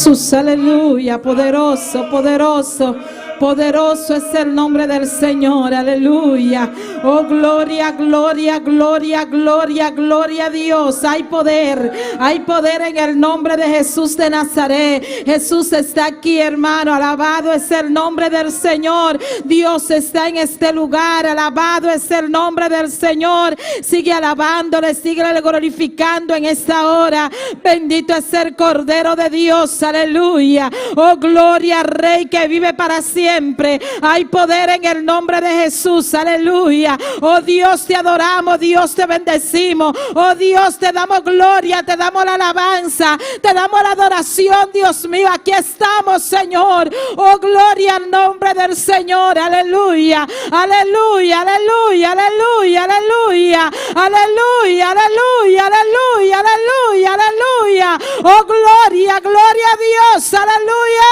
Jesús, aleluya, poderoso, poderoso. Poderoso es el nombre del Señor, aleluya. Oh, gloria, gloria, gloria, gloria, gloria a Dios. Hay poder en el nombre de Jesús de Nazaret. Jesús está aquí, hermano. Alabado es el nombre del Señor. Dios está en este lugar. Alabado es el nombre del Señor. Sigue alabándole, sigue glorificando en esta hora. Bendito es el Cordero de Dios, aleluya. Oh, gloria al Rey que vive para siempre. Hay poder en el nombre de Jesús, aleluya. Oh Dios, te adoramos, Dios, te bendecimos. Oh Dios, te damos gloria, te damos la alabanza, te damos la adoración, Dios mío. Aquí estamos, Señor. Oh, gloria al nombre del Señor, aleluya, aleluya, aleluya, aleluya, aleluya, aleluya, aleluya, aleluya, aleluya, aleluya. Oh, gloria, gloria a Dios, aleluya.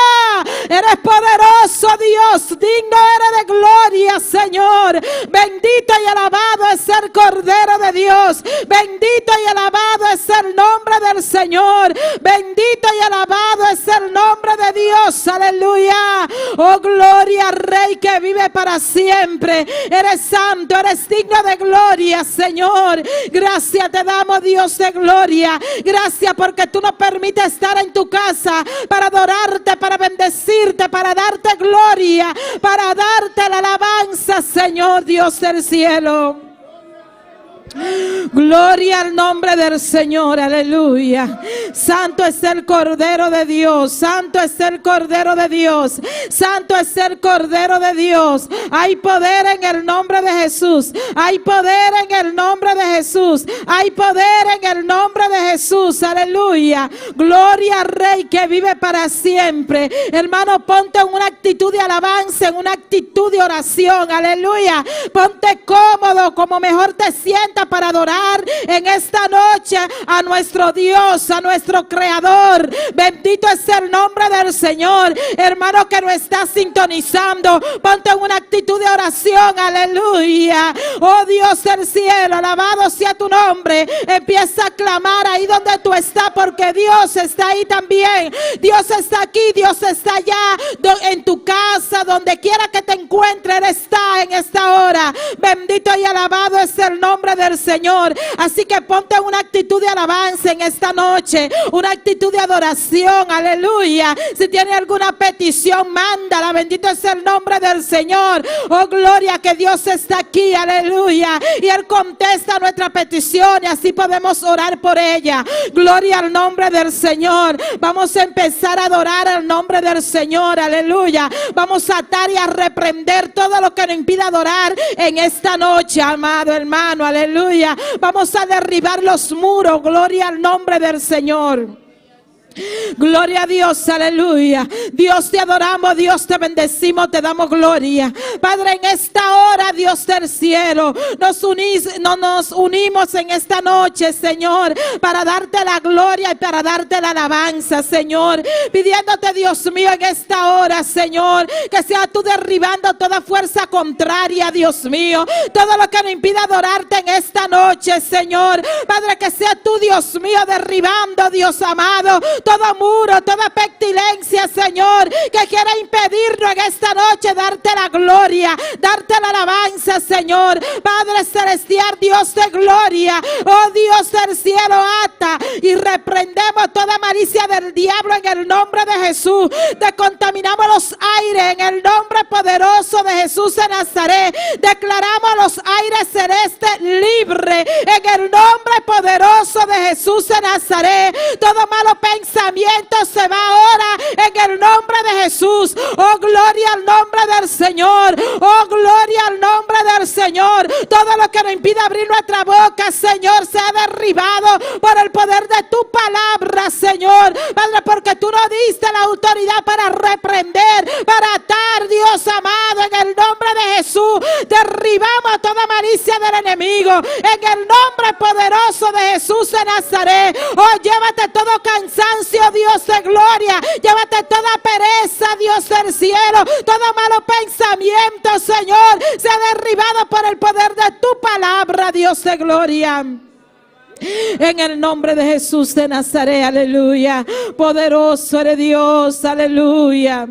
Eres poderoso, Dios, digno eres de gloria, Señor. Bendito y alabado es el Cordero de Dios. Bendito y alabado es el nombre del Señor. Bendito y alabado es el nombre de Dios, aleluya. Oh, gloria al Rey que vive para siempre. Eres santo, eres digno de gloria, Señor. Gracias te damos, Dios de gloria. Gracias porque tú nos permites estar en tu casa para adorarte, para bendecirte, para darte gloria, para darte la alabanza, Señor Dios del cielo. Gloria al nombre del Señor, aleluya. Santo es el Cordero de Dios, santo es el Cordero de Dios, santo es el Cordero de Dios. Hay poder en el nombre de Jesús, hay poder en el nombre de Jesús, hay poder en el nombre de Jesús, aleluya. Gloria al Rey que vive para siempre. Hermano, ponte en una actitud de alabanza, en una actitud de oración, aleluya. Ponte cómodo, como mejor te sientas, para adorar en esta noche a nuestro Dios, a nuestro Creador. Bendito es el nombre del Señor. Hermano que no está sintonizando, ponte en una actitud de oración, aleluya. Oh Dios del cielo, alabado sea tu nombre. Empieza a clamar ahí donde tú estás, porque Dios está ahí también. Dios está aquí, Dios está allá, en tu casa, donde quiera que te encuentres, Él está en esta hora. Bendito y alabado es el nombre del Señor. Así que ponte una actitud de alabanza en esta noche, una actitud de adoración, aleluya. Si tiene alguna petición, mándala. Bendito es el nombre del Señor. Oh, gloria, que Dios está aquí, aleluya, y Él contesta nuestra petición y así podemos orar por ella. Gloria al nombre del Señor. Vamos a empezar a adorar al nombre del Señor, aleluya. Vamos a atar y a reprender todo lo que nos impida adorar en esta noche, amado hermano, aleluya. Vamos a derribar los muros. Gloria al nombre del Señor. Gloria a Dios, aleluya. Dios te adoramos, Dios te bendecimos, te damos gloria. Padre, en esta hora, Dios del cielo, nos unimos en esta noche, Señor, para darte la gloria y para darte la alabanza, Señor. Pidiéndote, Dios mío, en esta hora, Señor, que sea tú derribando toda fuerza contraria, Dios mío. Todo lo que nos impida adorarte en esta noche, Señor. Padre, que sea tú, Dios mío, derribando, Dios amado, todo muro, toda pestilencia, Señor, que quiera impedirnos en esta noche darte la gloria, darte la alabanza, Señor. Padre celestial, Dios de gloria, oh Dios del cielo, ata y reprendemos toda malicia del diablo en el nombre de Jesús. Decontaminamos los aires en el nombre poderoso de Jesús de Nazaret. Declaramos los aires celestes libres en el nombre poderoso de Jesús de Nazaret. Todo malo pensamiento se va ahora en el nombre de Jesús. Oh, gloria al nombre del Señor. Oh, gloria al nombre del Señor. Todo lo que nos impide abrir nuestra boca, Señor, sea derribado por el poder de tu palabra, Señor. Padre, porque tú nos diste la autoridad para reprender, para atar, Dios amado, en el nombre de Jesús. Derribamos toda malicia del enemigo en el nombre poderoso de Jesús de Nazaret. Oh, llévate todo cansancio, Dios de gloria. Llévate toda pereza, Dios del cielo. Todo malo pensamiento, Señor, sea derribado por el poder de tu palabra, Dios de gloria. En el nombre de Jesús de Nazaret, aleluya. Poderoso eres Dios, aleluya.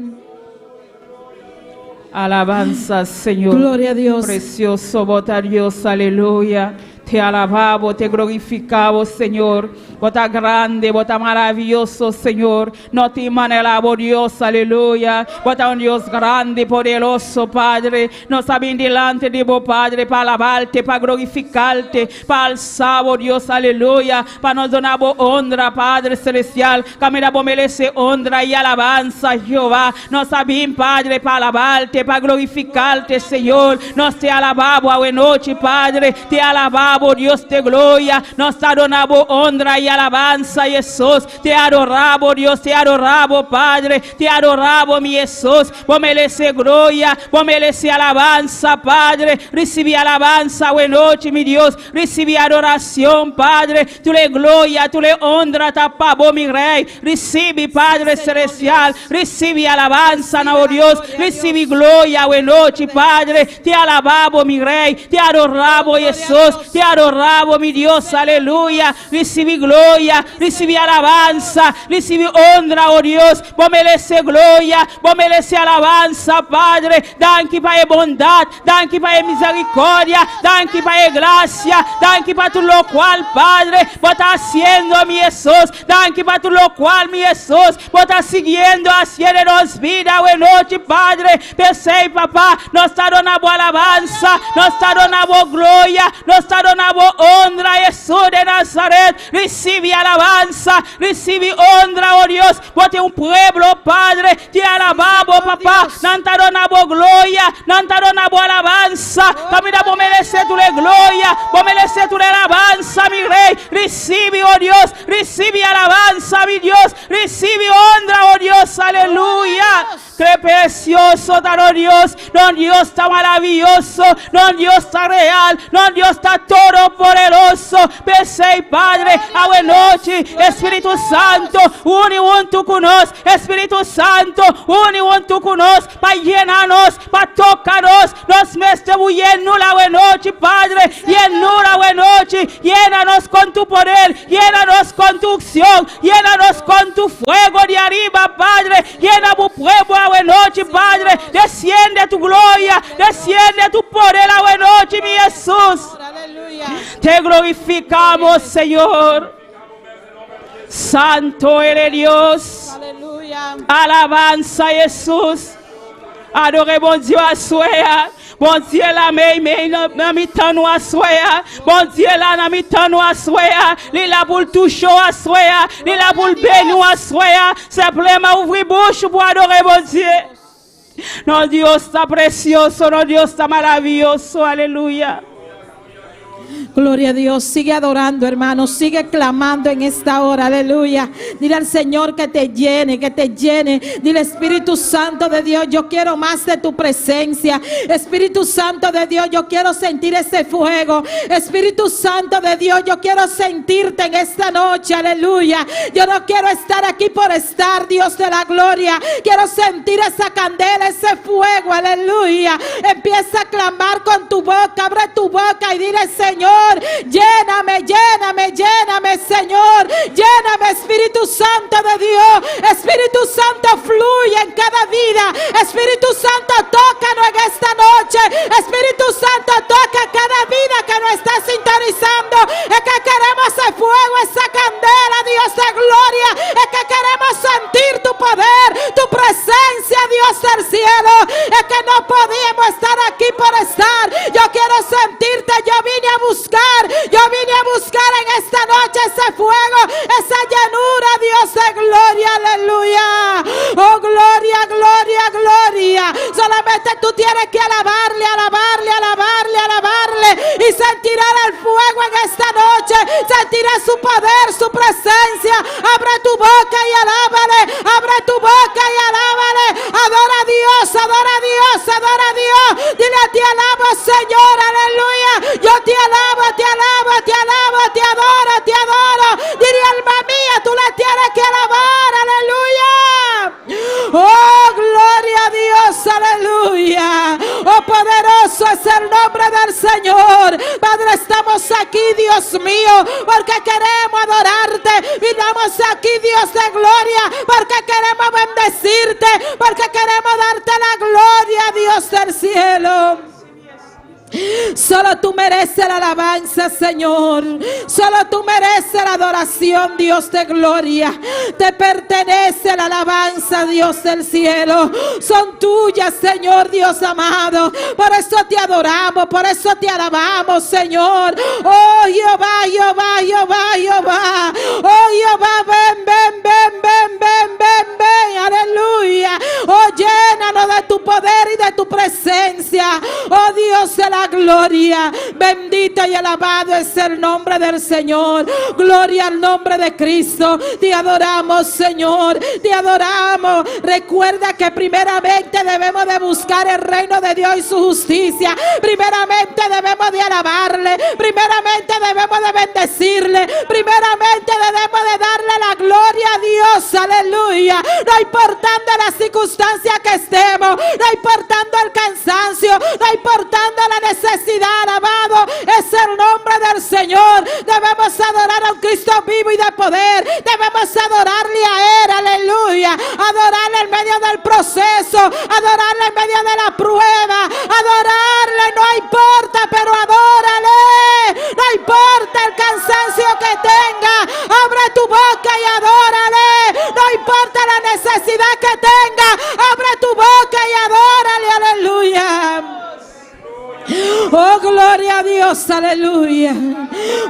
Alabanza, Señor. Gloria a Dios. Precioso, bota Dios, aleluya. Te alabamos, te glorificamos, Señor. Bota grande, bota maravilloso, Señor. No te manelamos, Dios, aleluya. Bota un Dios grande, poderoso, Padre. Nos sabemos delante de vos, Padre, para alabarte, para glorificarte, para alzar, Dios, aleluya. Para nos donar honra, Padre celestial. Camina, vos merece honra y alabanza, Jehová. Nos sabemos, Padre, para alabarte, para glorificarte, Señor. Nos te alabamos a noche, Padre. Te alabamos, Dios de gloria. Nos adoramos honra y alabanza, Jesús. Te adoramos, Dios, te adoramos, Padre. Te adoramos, mi Jesús. Vos mereces gloria, vos mereces alabanza, Padre. Recibe alabanza, buena noche, mi Dios. Recibe adoración, Padre. Tu le gloria, tu le honra, tapabo, mi Rey. Recibe, Padre celestial. Recibe alabanza, no Dios. Recibe gloria, buena noche, Padre. Te alabamos, mi Rey. Te adoramos, Jesús. Te adoramos, mi Dios, aleluya. Recibe gloria, recibe alabanza, recibe honra, oh Dios. Vos mereces gloria, vos mereces alabanza, Padre. Danke para bondad, danke para misericórdia, danke para gracia, danke para tu lo cual, Padre, vos estás haciendo, mi Jesús. Danke para tu lo cual, mi Jesús, vos estás siguiendo, haciéndonos vida, buena noche, Padre. Pensei, papá, nos está dando alabanza, nos está dando gloria, nos está dando honra, Jesús de Nazaret. Recibe alabanza, recibe honra, oh Dios. Vos tenés un pueblo, Padre. Te alabamos, papá. No te donamos gloria, no te donamos alabanza. Camina, vos mereces tu gloria, vos mereces tu alabanza, mi Rey. Recibe, oh Dios, recibe alabanza, mi Dios. Recibe honra, oh Dios, aleluya. Qué precioso, oh Dios. No, Dios está maravilloso, no, Dios está real, no, Dios está todo poderoso. Pensei, Padre, a buena noche, Espíritu Santo, une junto conosco, Espíritu Santo, une junto conosco, para llenarnos, para tocarnos, nos estamos llenos la buena noche, Padre, llenos la buena noche, llénanos con tu poder, llénanos con tu unción, llénanos con tu fuego de arriba, Padre, llena tu pueblo a buena noche, Padre, desciende tu gloria, desciende tu poder a buena noche, mi Jesús. Te glorificamos, Señor. Santo eres Dios. Aleluya. Alabanza, Jesús. Adoremos Dios a suya. Bon Dieu la mais na mitano a soya. Bon Dieu la na mitano a soya. Li la pour toucher a soya. Li la pour bénir a soya. Simplement ouvrir bouche pour adorer bon Dieu. Non, Dios está precioso, no, Dios está maravilloso, aleluya. Gloria a Dios, sigue adorando, hermano, sigue clamando en esta hora, aleluya. Dile al Señor que te llene, que te llene. Dile, Espíritu Santo de Dios, yo quiero más de tu presencia. Espíritu Santo de Dios, yo quiero sentir ese fuego. Espíritu Santo de Dios, yo quiero sentirte en esta noche, aleluya. Yo no quiero estar aquí por estar, Dios de la gloria. Quiero sentir esa candela, ese fuego, aleluya. Empieza a clamar con tu boca, abre tu boca y dile, Señor, lléname, lléname, lléname, Señor. Lléname, Espíritu Santo de Dios. Espíritu Santo, fluye en cada vida. Espíritu Santo, tócanos en esta noche. Espíritu Santo, toca cada vida que nos está sintonizando. Es que queremos ese fuego, esa candela, Dios de gloria. Es que queremos sentir tu poder, tu presencia, Dios del cielo. Es que no podíamos estar aquí por estar. Yo quiero sentirte. Yo vine a buscar, yo vine a buscar en esta noche ese fuego, esa llanura, Dios de gloria, aleluya. Oh, gloria, gloria, gloria. Solamente tú tienes que alabarle, alabarle, alabarle, alabarle y sentirás el fuego en esta noche. Sentirás su poder, su presencia. Abre tu boca y alábale, abre tu boca y alábale. Adora a Dios, adora a Dios, adora a Dios. Dile, te alabo, Señor, aleluya. Yo te alabo, te alabo, te alabo, te adoro, te adoro. Diría, alma mía, tú la tienes que alabar, aleluya. Oh, gloria a Dios, aleluya. Oh, poderoso es el nombre del Señor. Padre, estamos aquí aquí, Dios mío, porque queremos adorarte. Vinimos aquí, Dios de gloria, porque queremos bendecirte, porque queremos darte la gloria, Dios del cielo. Solo tú mereces la alabanza, Señor. Solo tú mereces la adoración, Dios de gloria. Te pertenece la alabanza, Dios del cielo. Son tuyas, Señor Dios amado. Por eso te adoramos, por eso te alabamos, Señor. Oh Jehová, Jehová, Jehová, Jehová. Oh Jehová, ven, ven, ven, ven, ven, ven, ven. Aleluya. Oh, llénanos de tu poder y de tu presencia. Oh Dios de la gloria, bendito y alabado es el nombre del Señor. Gloria al nombre de Cristo. Te adoramos, Señor, te adoramos. Recuerda que primeramente debemos de buscar el reino de Dios y su justicia. Primeramente debemos de alabarle, primeramente debemos de bendecirle, primeramente debemos de darle la gloria a Dios. Aleluya. No importando las circunstancias que estemos, no importando el cansancio, no importando la necesidad, alabado es el nombre del Señor. Debemos adorar a un Cristo vivo y de poder. Debemos adorarle a Él, aleluya. Adorarle en medio del proceso, adorarle en medio de la prueba, adorarle, no importa, pero adórale. No importa el cansancio que tenga, abre tu boca y adórale. No importa la necesidad que tenga, abre tu boca y adórale, aleluya. Oh, gloria a Dios, aleluya.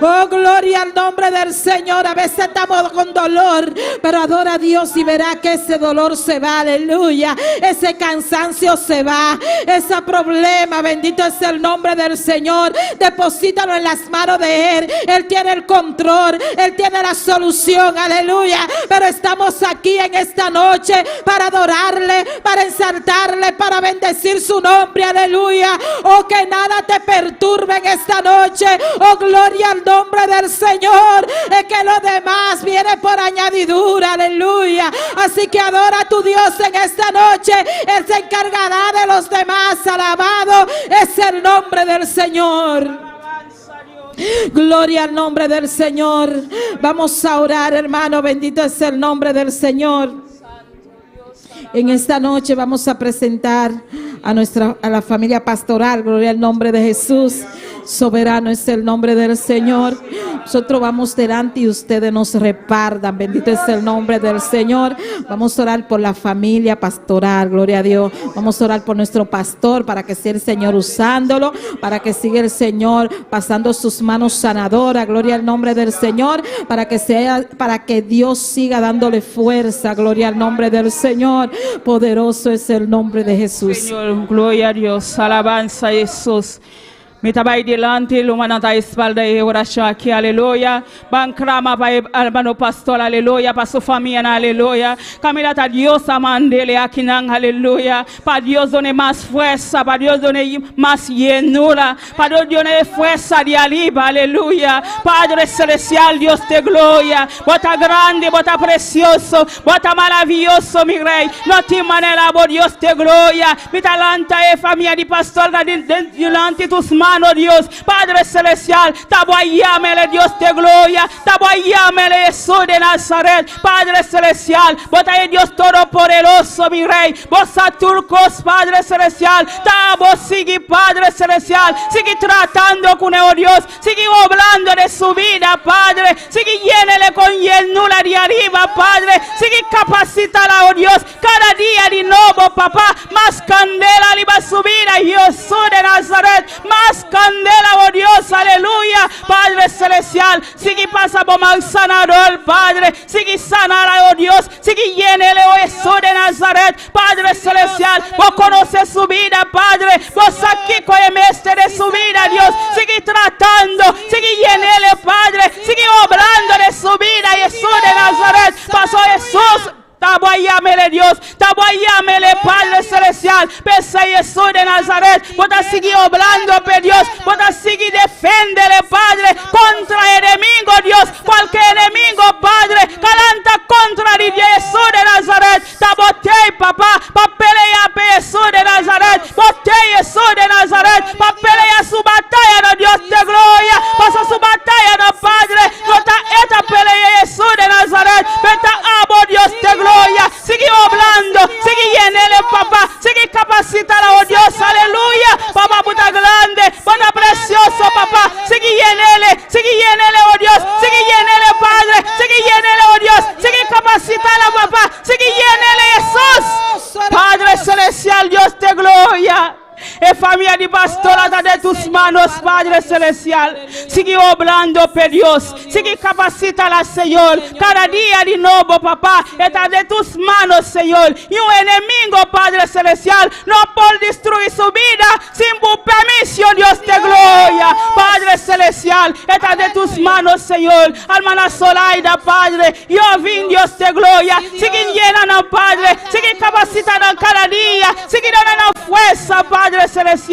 Oh, gloria al nombre del Señor. A veces estamos con dolor, pero adora a Dios y verá que ese dolor se va, aleluya. Ese cansancio se va, ese problema, bendito es el nombre del Señor. Deposítalo en las manos de Él. Él tiene el control, Él tiene la solución, aleluya. Pero estamos aquí en esta noche para adorarle, para exaltarle, para bendecir su nombre, aleluya. Oh, que nada te perturbe en esta noche. Oh, gloria al nombre del Señor. Es que lo demás viene por añadidura, aleluya. Así que adora a tu Dios en esta noche. Él se encargará de los demás. Alabado es el nombre del Señor. Gloria al nombre del Señor. Vamos a orar, hermano. Bendito es el nombre del Señor. En esta noche vamos a presentar a la familia pastoral. Gloria al nombre de Jesús. Soberano es el nombre del Señor. Nosotros vamos delante y ustedes nos repartan. Bendito es el nombre del Señor. Vamos a orar por la familia pastoral. Gloria a Dios. Vamos a orar por nuestro pastor para que siga el Señor usándolo, para que siga el Señor pasando sus manos sanadoras. Gloria al nombre del Señor. Para que Dios siga dándole fuerza. Gloria al nombre del Señor. Poderoso es el nombre de Jesús. Señor, gloria a Dios. Alabanza a Jesús. Me trabalho delante, lumana da espalda e oração aqui, aleluia. Bancrama para hermano pastor, aleluia. Para sua família, aleluia. Camila tá Deus amandele aqui, aleluia. Para Deus done mais força, para Deus done mais llenura, para Deus done força de aliba, aleluia. Padre celestial, Deus te glória. Bota grande, bota precioso, bota maravilhoso, mi rei. Não te manera, Deus te glória. Me talanta e família de pastor, delante tus manos. Dios, Padre celestial, taboyámele Dios de gloria, taboyámele Jesús de Nazaret, Padre celestial, bota ahí Dios todopoderoso, mi rey, vos a turcos, Padre celestial, tabo sigue, Padre celestial, sigue tratando con el Dios, sigue obrando de su vida, Padre, sigue llénele con llenura de arriba, Padre, sigue capacítala, oh Dios, cada día de nuevo, papá, más candela le va a subir a Jesús de Nazaret, más candela, oh Dios, aleluya, Padre celestial, sigue pasa por mal sanador, Padre, sigue sanar, oh Dios, sigue llénele, oh Jesús de Nazaret, Padre celestial, vos conoces su vida, Padre, vos aquí con el mestre de su vida, Dios, sigue tratando, sigue llénele, Padre, sigue obrando de su vida, Jesús de Nazaret, pasó Jesús. Taboyámele Dios, taboyámele Padre celestial, pesa Jesús de Nazaret, vota seguir obrando, Dios, vota seguir defendele, Padre, contra el enemigo, Dios, cualquier enemigo, Padre, calanta contra Jesús de Nazaret, tabotei, papá, pa pelear Jesús de Nazaret, botei Jesús de Nazaret, pa pelear su batalla, Dios de gloria, pasa su batalla. familia de pastora está de tus manos, Padre Celestial. Sigue obrando, Dios. Sigue capacítala, Señor. Cada día de nuevo, papá, está de tus manos, Señor. Y un enemigo, Padre Celestial, no puede destruir su vida sin tu permisión, Dios de gloria. Padre Celestial, está de tus manos, Señor. Hermana Zoraida, Padre, yo vine, Dios de gloria. Sigue llenando, Padre. Sigue capacitando cada día. Sigue dando fuerza, Padre Celestial.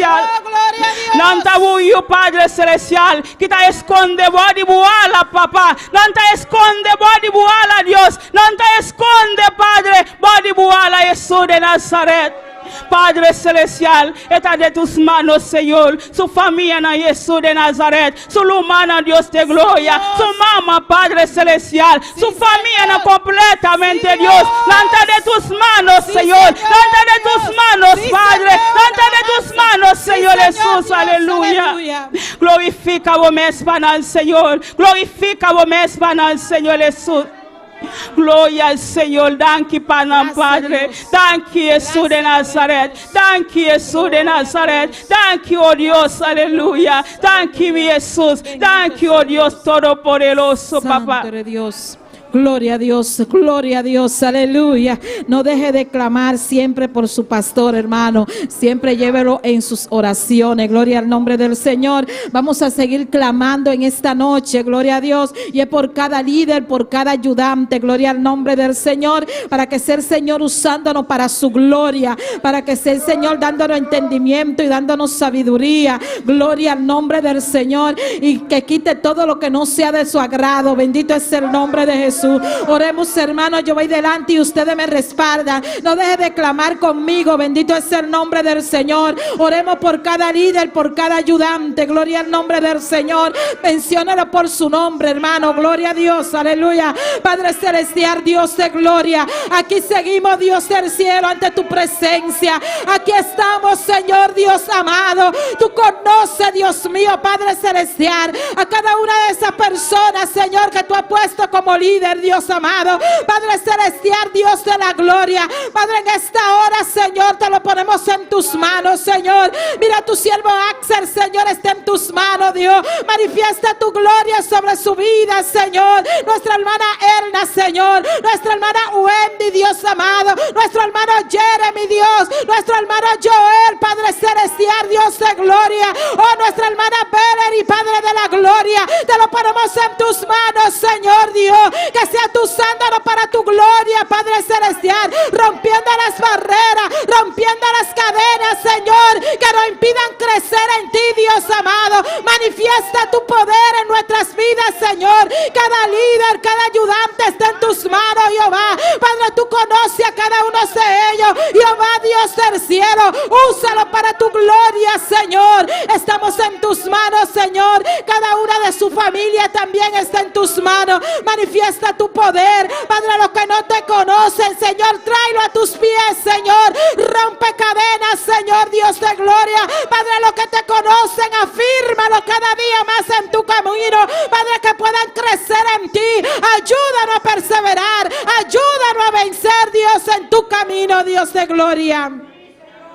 Nanta buio, Padre Celestial, que te esconde body buala, papá. Nanta esconde body buala, Dios. Nanta esconde, Padre, body buala, Jesús de Nazaret. Padre Celestial, está de tus manos, Señor. Su familia en Jesús de Nazaret. Su humana, Dios de gloria. Su mamá, Padre Celestial. Su familia completamente, Dios. Lanta de tus manos, Señor. Lanta de tus manos, Padre. Lanta de tus manos, Señor Jesús. Aleluya. Glorifica vos mesmo, Señor. Glorifica vos mesmo, Señor Jesús. Gloria al Señor, danke Panam, Padre, danke Jesús de Nazaret, danke Jesús de Nazaret, danke, oh Dios, aleluya, danke mi Jesús, danke, oh Dios todopoderoso, papá. Santo de Dios. Gloria a Dios, aleluya. No deje de clamar siempre por su pastor, hermano. Siempre llévelo en sus oraciones. Gloria al nombre del Señor. Vamos a seguir clamando en esta noche, gloria a Dios. Y es por cada líder, por cada ayudante, gloria al nombre del Señor. Para que sea el Señor usándonos para su gloria. Para que sea el Señor dándonos entendimiento y dándonos sabiduría. Gloria al nombre del Señor. Y que quite todo lo que no sea de su agrado. Bendito es el nombre de Jesús. Oremos, hermanos, yo voy delante y ustedes me respaldan. No deje de clamar conmigo. Bendito es el nombre del Señor. Oremos por cada líder, por cada ayudante. Gloria al nombre del Señor. Menciónalo por su nombre, hermano. Gloria a Dios, aleluya. Padre Celestial, Dios de gloria, aquí seguimos, Dios del cielo, ante tu presencia. Aquí estamos, Señor Dios amado. Tú conoces, Dios mío, Padre Celestial, a cada una de esas personas, Señor, que tú has puesto como líder, Dios amado. Padre Celestial, Dios de la gloria, Padre, en esta hora, Señor, te lo ponemos en tus manos, Señor. Mira, tu siervo Axel, Señor, está en tus manos, Dios. Manifiesta tu gloria sobre su vida, Señor. Nuestra hermana Erna, Señor. Nuestra hermana Wendy, Dios amado. Nuestro hermano Jeremy, Dios. Nuestro hermano Joel, Padre Celestial, Dios de gloria. Oh, nuestra hermana Valerie, Padre de la gloria. Te lo ponemos en tus manos, Señor Dios. Que sea tú usándonos para tu gloria, Padre Celestial, rompiendo las barreras, rompiendo las cadenas, Señor, que nos impidan crecer en ti, Dios amado. Manifiesta tu poder en nuestras vidas, Señor. Cada líder, cada ayudante está en tus manos, Jehová. Padre, tú conoces a cada uno de ellos, Jehová, Dios del cielo. Úsalo para tu gloria, Señor. Estamos en tus manos, Señor. Cada una de su familia también está en tus manos. Manifiesta tu poder, Padre. Los que no te conocen, Señor, tráelo a tus pies, Señor. Rompe cadenas, Señor, Dios de gloria. Padre, los que te conocen, afírmalo cada día más en tu camino, Padre, que puedan crecer en ti. Ayúdanos a perseverar, ayúdanos a vencer, Dios, en tu camino, Dios de gloria.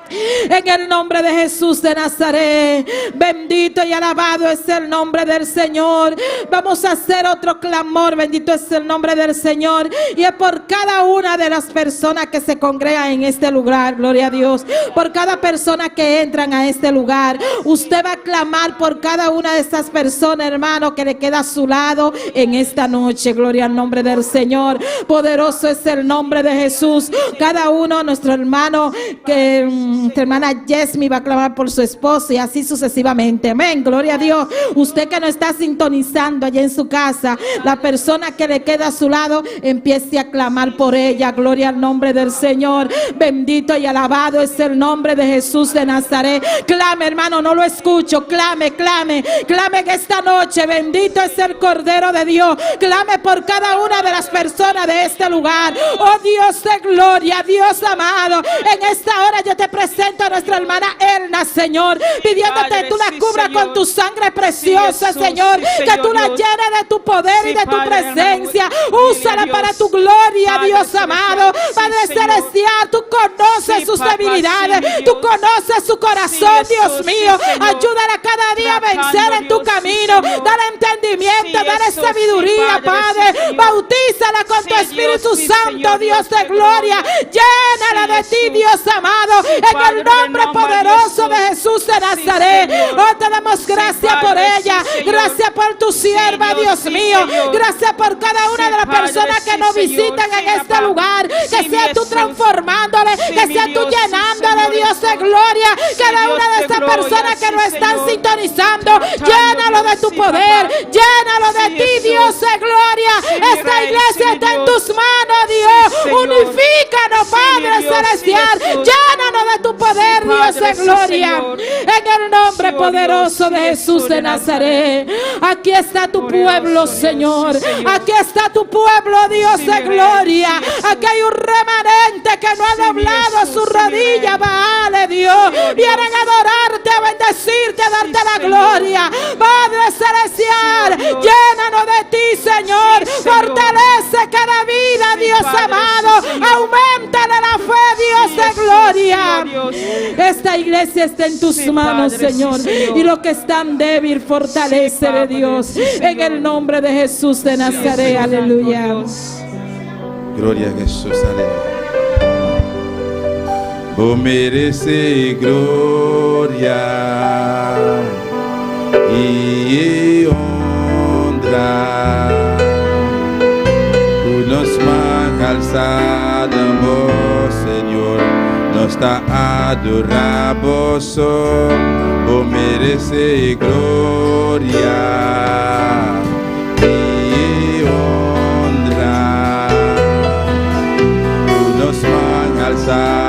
En el nombre de Jesús de Nazaret, bendito y alabado es el nombre del Señor. Vamos a hacer otro clamor, bendito es el nombre del Señor. Y es por cada una de las personas que se congregan en este lugar, gloria a Dios. Por cada persona que entran a este lugar, usted va a clamar por cada una de estas personas, hermano, que le queda a su lado en esta noche, gloria al nombre del Señor. Poderoso es el nombre de Jesús. Cada uno, nuestro hermano nuestra hermana Yesmi va a clamar por su esposo y así sucesivamente. Amén, gloria a Dios. Usted que no está sintonizando allá en su casa, la persona que le queda a su lado, empiece a clamar por ella. Gloria al nombre del Señor. Bendito y alabado es el nombre de Jesús de Nazaret. Clame, hermano, no lo escucho. Clame, clame, clame en esta noche. Bendito es el Cordero de Dios. Clame por cada una de las personas de este lugar. Oh Dios de gloria, Dios amado, en esta hora yo te presento presento a nuestra hermana Elna, Señor, pidiéndote que tú la cubras con tu sangre preciosa, Señor, que tú la llenes de tu poder y de tu presencia. Úsala para tu gloria, Dios amado. Padre celestial, tú conoces sus debilidades, tú conoces su corazón, Dios mío. Ayúdala cada día a vencer en tu camino. Dale entendimiento, dale sabiduría, Padre. Bautízala con tu Espíritu Santo, Dios de gloria. Llénala de ti, Dios amado, en el nombre poderoso de Jesús de Nazaret. Oh, te damos gracias por ella. Gracias por tu sierva, Dios mío. Gracias por cada una de las personas que nos visitan en este lugar. Que seas tú transformándole, que seas tú llenándole, Dios de gloria. Cada una de estas personas que nos están sintonizando, llénalo de tu poder, llénalo de ti, Dios de gloria. Esta iglesia está en tus manos, Dios. Unifícanos, Padre celestial. Llénanos de tu poder, Dios de gloria. En el nombre poderoso de Jesús de Nazaret. Aquí está tu pueblo, Señor. Aquí está tu pueblo, Dios de gloria. Aquí hay un remanente que no ha doblado su rodilla, Baale, Dios. Vienen a adorarte, a bendecirte, a darte la gloria. Padre celestial, llénanos de ti, Señor. Fortalece cada vida, Dios amado. Aumentale la fe, Dios de gloria. Esta iglesia está en tus manos, Señor. Y los que están débiles, fortalécele, Dios. En el nombre de Jesús de Nazaret. Aleluya. Gloria a Jesús, aleluya. Vos mereces gloria y honra. Nos mãos alçadas, Senhor, nós está adoramos, vos mereces glória e honra. Nos mãos alçadas,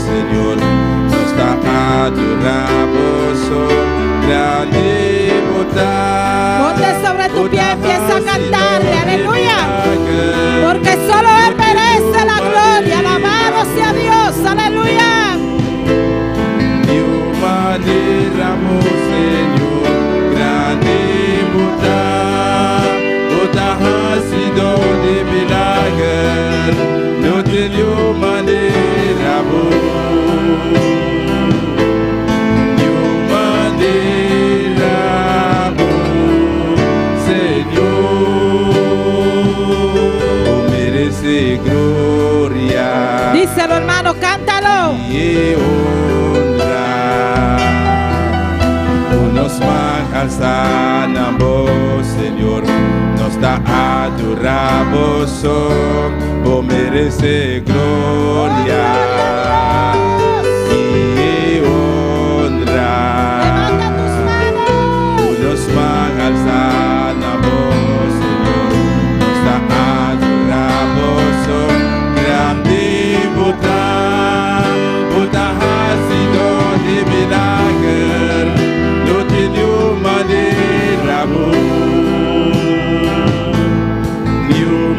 Senhor, nós está adoramos, grande bondade. Ponte sobre tu pie, empieza a cantarle, aleluya. Porque solo Él merece la gloria. Alabado sea Dios, aleluya. De uma maneira, Senhor, grande bondade, ha sido de milagre, não tenho maneira, de uma maneira, Senhor, merece glória. Díselo, hermano, cántalo. E honra, nos mãos alçadas, Senhor, nos dá adoramos, vos merece glória e honra. Levanta tus manos. Nos mãos alçadas, Senhor, nos dá adoramos, grande bondade, ha sido de milagre, não tenho maneira,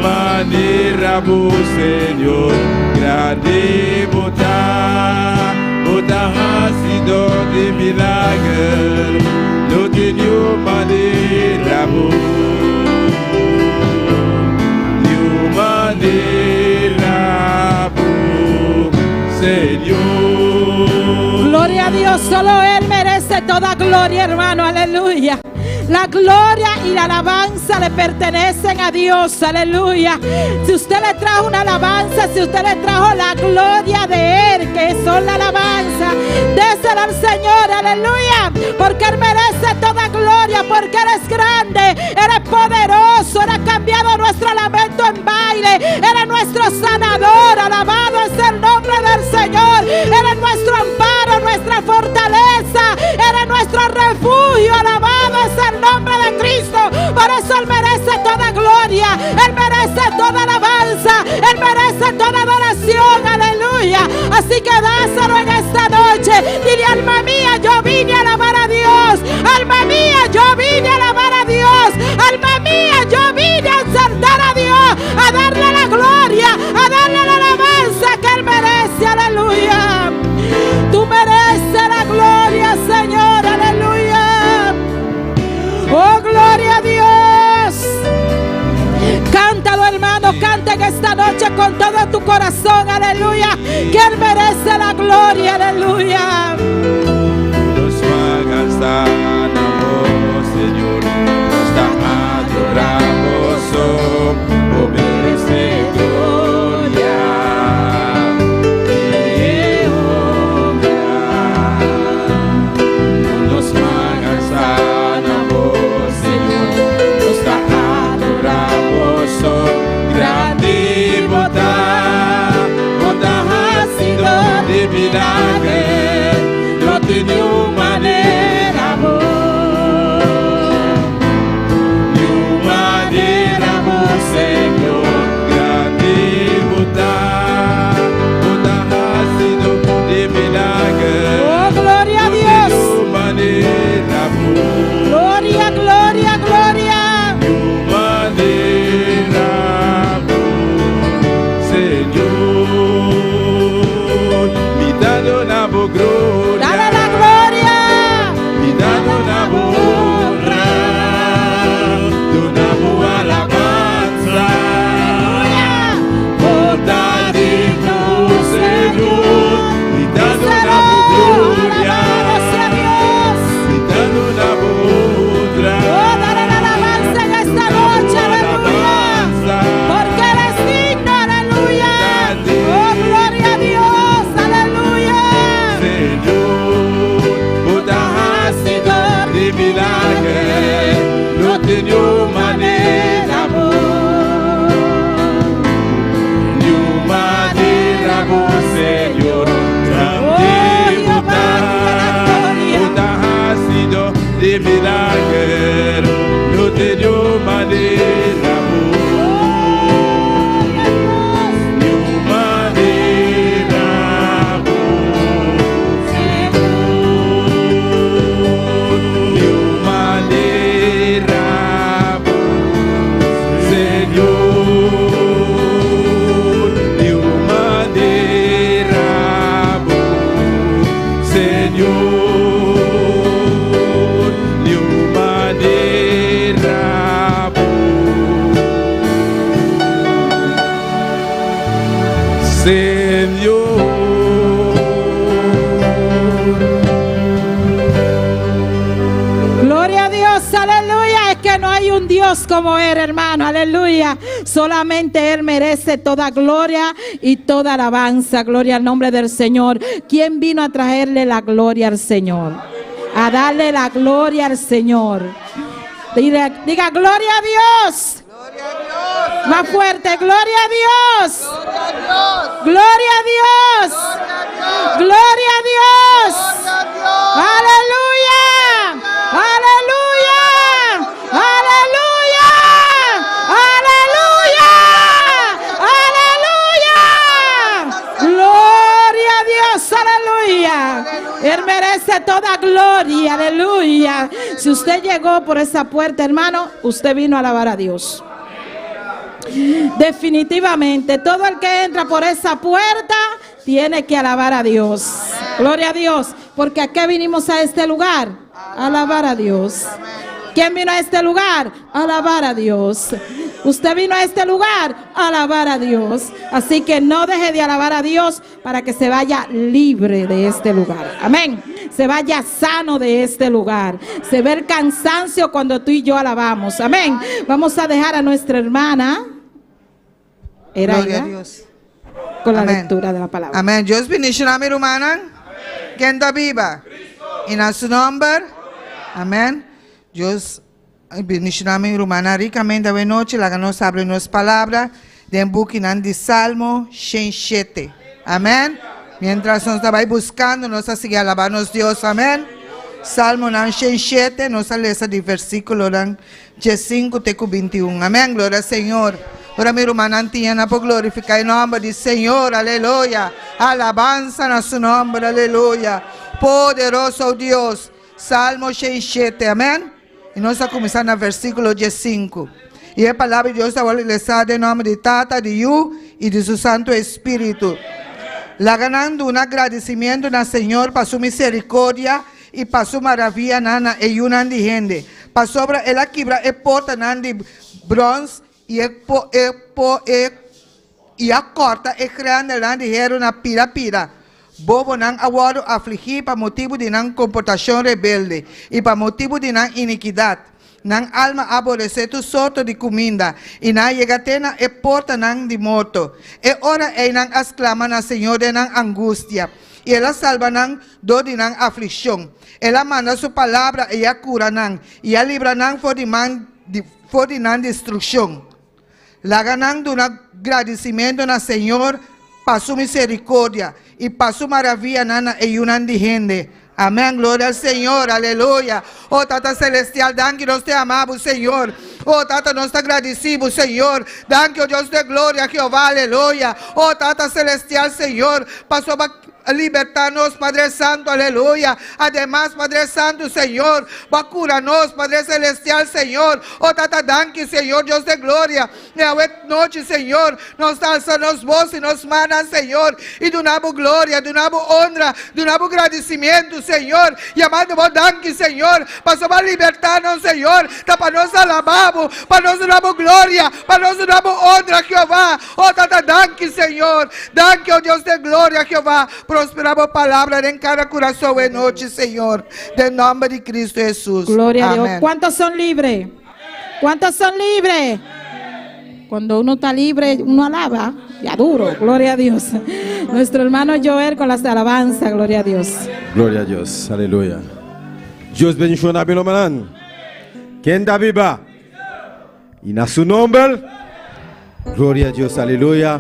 maneira, Senhor, grande bondade, ha sido de milagre, não tenho maneira, maneira, Señor. Gloria a Dios, solo Él merece toda gloria, hermano, aleluya. La gloria y la alabanza le pertenecen a Dios, aleluya. Si usted le trajo una alabanza, si usted le trajo la gloria de Él, que son la alabanza, désela al Señor, aleluya. Porque Él merece toda gloria, porque Él es grande, Él es poderoso, Él ha cambiado nuestro lamento en baile, Él es nuestro sanador, alabado es el nombre del Señor. Él es nuestro amparo, nuestra fortaleza, Él es nuestro refugio, alabado es el nombre de Cristo. Por eso Él merece toda gloria, Él merece toda alabanza, Él merece toda adoración, aleluya. Así que dáselo en esta noche. Dile, alma mía, yo vine a alabar a Dios. Alma mía, yo vine a alabar a Dios. Alma mía, yo vine a exaltar a Dios, a darle la gloria, a darle la alabanza que Él merece, aleluya. tu corazón, aleluya, que Él merece la gloria, aleluya. Nos alzamos, Señor, nos adoramos, oh, merece gloria y honra. Nos alzamos, Señor, nos adoramos, oh, grande bondad, bondad ha sido de milagre. No tenho maneira, amor. De maneira, amor, Senhor. Grande bondad, bondad ha sido de milagre. Oh, gloria a No Dios. tenho maneira, amor. Gloria, gloria, gloria. De maneira, amor, Senhor. Me dando na boa glória. Dale la gloria. Me dando na honra, dona boa alabanza, bondade do Senhor, me dando na glória, me dando na honra, Oh, dale la alabanza en esta noche, aleluya. Porque Él es digno, aleluya. Oh, gloria a Dios, aleluya. Senhor, bondade ha sido de milagre, não tenho maneira, amor. De maneira, amor, Senhor, grande bondade, bondade ha sido de milagre, não tenho maneira, amor. De maneira, amor, Senhor, de maneira, amor, Senhor, de maneira, amor, Senhor, de maneira, amor, Senhor. Gloria a Dios, aleluya. Es que no hay un Dios como Él, hermano, aleluya. Solamente Él merece toda gloria y toda alabanza. Gloria al nombre del Señor. ¿Quién vino a traerle la gloria al Señor? A darle la gloria al Señor. Diga gloria a Dios. Más fuerte, gloria a Dios. Gloria a Dios. Gloria a Dios. Aleluya. Aleluya. Aleluya. Aleluya. Aleluya. Gloria a Dios. Aleluya. Él merece toda gloria. Aleluya. Si usted llegó por esa puerta, hermano, usted vino a alabar a Dios. Definitivamente, todo el que entra por esa puerta tiene que alabar a Dios. Gloria a Dios, porque ¿a qué vinimos a este lugar? A alabar a Dios. ¿Quién vino a este lugar? A alabar a Dios. Usted vino a este lugar a alabar a Dios. Así que no deje de alabar a Dios para que se vaya libre de este lugar. Amén. Se vaya sano de este lugar. Se ve el cansancio cuando tú y yo alabamos. Amén. Vamos a dejar a nuestra hermana Gloria a Dios. con la Amén. lectura de la palabra. Amén. Dios bendice nami rumanan. Quem viva. En su nombre. Amén. Dios bendice nami rumana ricamente de noche. La que nos abre nuestras palabras. De buquinan de Salmo 107. Amén. Mientras nos estaba buscando, nos sigue alabando Dios. Amén. Salmo 107, nos lee ese versículo 5, 21. Amén. Gloria al Señor. Ahora mi hermana Antiana por glorificar el nombre del Señor. Aleluya. Alabanza a su nombre. Aleluya. Poderoso Dios. Salmo 107. Amén. Y nos a comenzar en el versículo 5. Y la palabra de Dios va a leer en nombre de Tata, de Yu y de su Santo Espíritu. La ganando un agradecimiento al Señor para su misericordia y para su maravilla nana e una gente. Para sobre el quibra e porta nandi bronze y e a corta e grande lá de hero na pira. Bobo não awado afligir para motivo de não comportação rebelde e para motivo de não iniquidade. Não alma aborrecer tu sorto de comida e não llegatena e porta não de morto. E ora e não exclama na Senhor de não angústia. E ela salva não do de não aflição. Ela manda sua palavra e a cura não. E a libra não for de não destruição. Laga não do agradecimento na Senhor para sua misericórdia e para sua maravilha nana e una de gente. Amén, gloria al Señor, aleluya. Oh, Tata Celestial, danke, nós te amamos, Senhor. Oh, Tata, nós te agradecemos, Senhor. Danke, oh Deus de glória, Jeová, aleluya. Oh, Tata Celestial, Senhor, passou a libertar-nos, Padre Santo, aleluya. Además, Padre Santo, Senhor, va a curar-nos, Padre Celestial, Senhor. Oh, Tata, danke, Senhor, Deus de glória. E a noite, Senhor, nós alçamos voz e nos manas, Senhor. E do nabo glória, do nabo honra, do nabo agradecimento, Senhor. E amado, danke, Senhor. Passou a libertar-nos, Senhor. Tá para nós alabamos, para nós damos glória, para nós damos honra, Jeová. Oh, Tata, danke, Senhor. Danke, oh Deus de glória, Jeová. Prosperamos a palavra en cada corazón en noche, Señor. En nombre de Cristo Jesús. Gloria Amén. a Dios. ¿Cuántos son libres? ¿Cuántos son libres? Cuando uno está libre, uno alaba. Ya duro. Gloria a Dios. Nuestro hermano Joel con las alabanzas. Gloria a Dios. Gloria a Dios, aleluya. Dios bendición a Bilomanan. ¿Quién da viva? Y en su nombre, gloria a Dios, aleluya.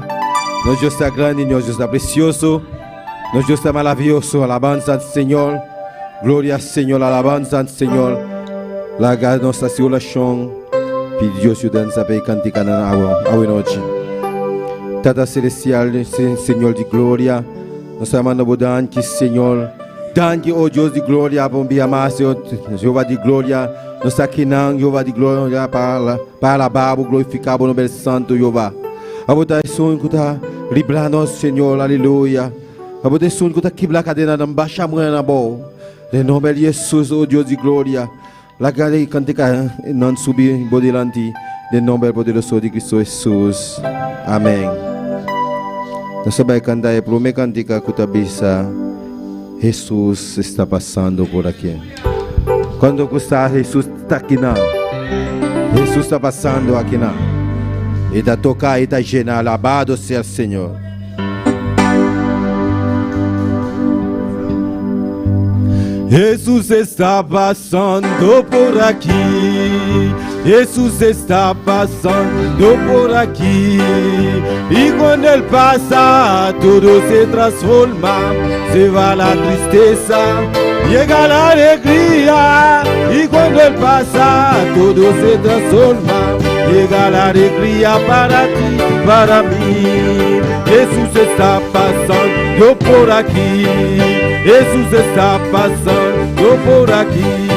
Nos Dios está grande, nos Dios está precioso. Nos Dios está maravilloso, alabanza al Señor. Gloria al Señor, alabanza al Señor. La nuestra oración. Pide Dios ayuda a saber cantar en agua noche. Tata Celestial, Señor de gloria. Nos amamos danke, Señor. Danke, oh Dios de gloria, por enviar más, Jehová de gloria. Nos aqui não, Jehová de glória, para alabar, glorificar o nome santo, Jehová. A botar sonho que está librando-nos, Senhor, aleluia. A botar sonho que está quebrando a cadeia, não baixa a mão na boa. Em nome de Jesus, oh Deus de glória. La cadeia cantica, não subir, bodelante. Em nome poderoso de Cristo Jesus. Amém. Nós vamos cantar a primeira cantica que está bisa. Jesus está passando por aqui. Quando está Jesus está aqui não. Jesus está passando aqui não. E da tocar e da llenar, alabado seja o Senhor. Jesus está passando por aqui. Jesus está passando por aqui. E quando Ele passa, tudo se transforma. Se vai a tristeza, chega a alegria. E quando Ele passa, tudo se transforma. Chega a alegria para ti, para mim. Jesus está passando por aqui. Jesus está passando por aqui.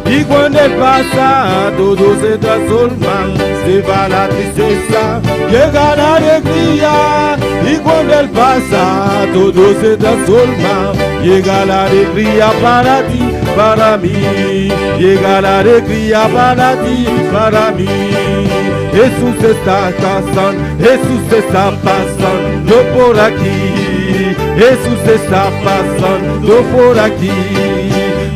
E quando Ele passa, tudo se transforma. Se vai a tristeza, chega a alegria. E quando Ele passa, tudo se transforma. Chega a alegria para ti, para mim. Chega a alegria para ti, para mim. Jesus está passando, Jesus está passando por aqui. Jesus está passando por aqui.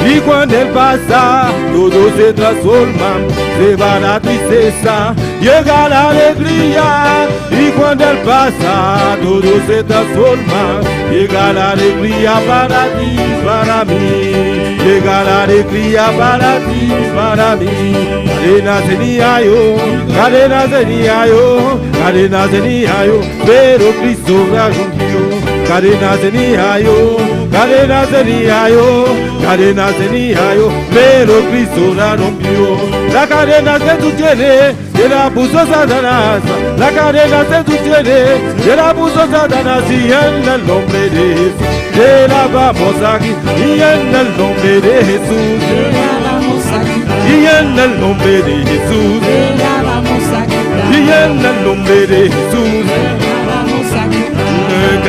E quando Ele passa, tudo se transforma. Se vai na tristeza, chega a alegria. E quando Ele passa, tudo se transforma. Chega a alegria para ti, para mim. Chega a alegria para ti, para mim. Cadena zeniayo, cadena zeniayo, cadena zeniayo. Pero Cristo me rompió. Cadena zeniayo, cadena zeniayo, cadena zeniayo. Pero Cristo la rompió. La cadena que tú tienes, que la puso Satanás. La cadena que tú tienes, que la puso Satanás. Y en el nombre de Jesús, te la vamos aquí. Y en el nombre de Jesús, te la vamos aquí. Y en el nombre de Jesús, te la vamos aquí. Y en el nombre de Jesús, te la vamos aquí.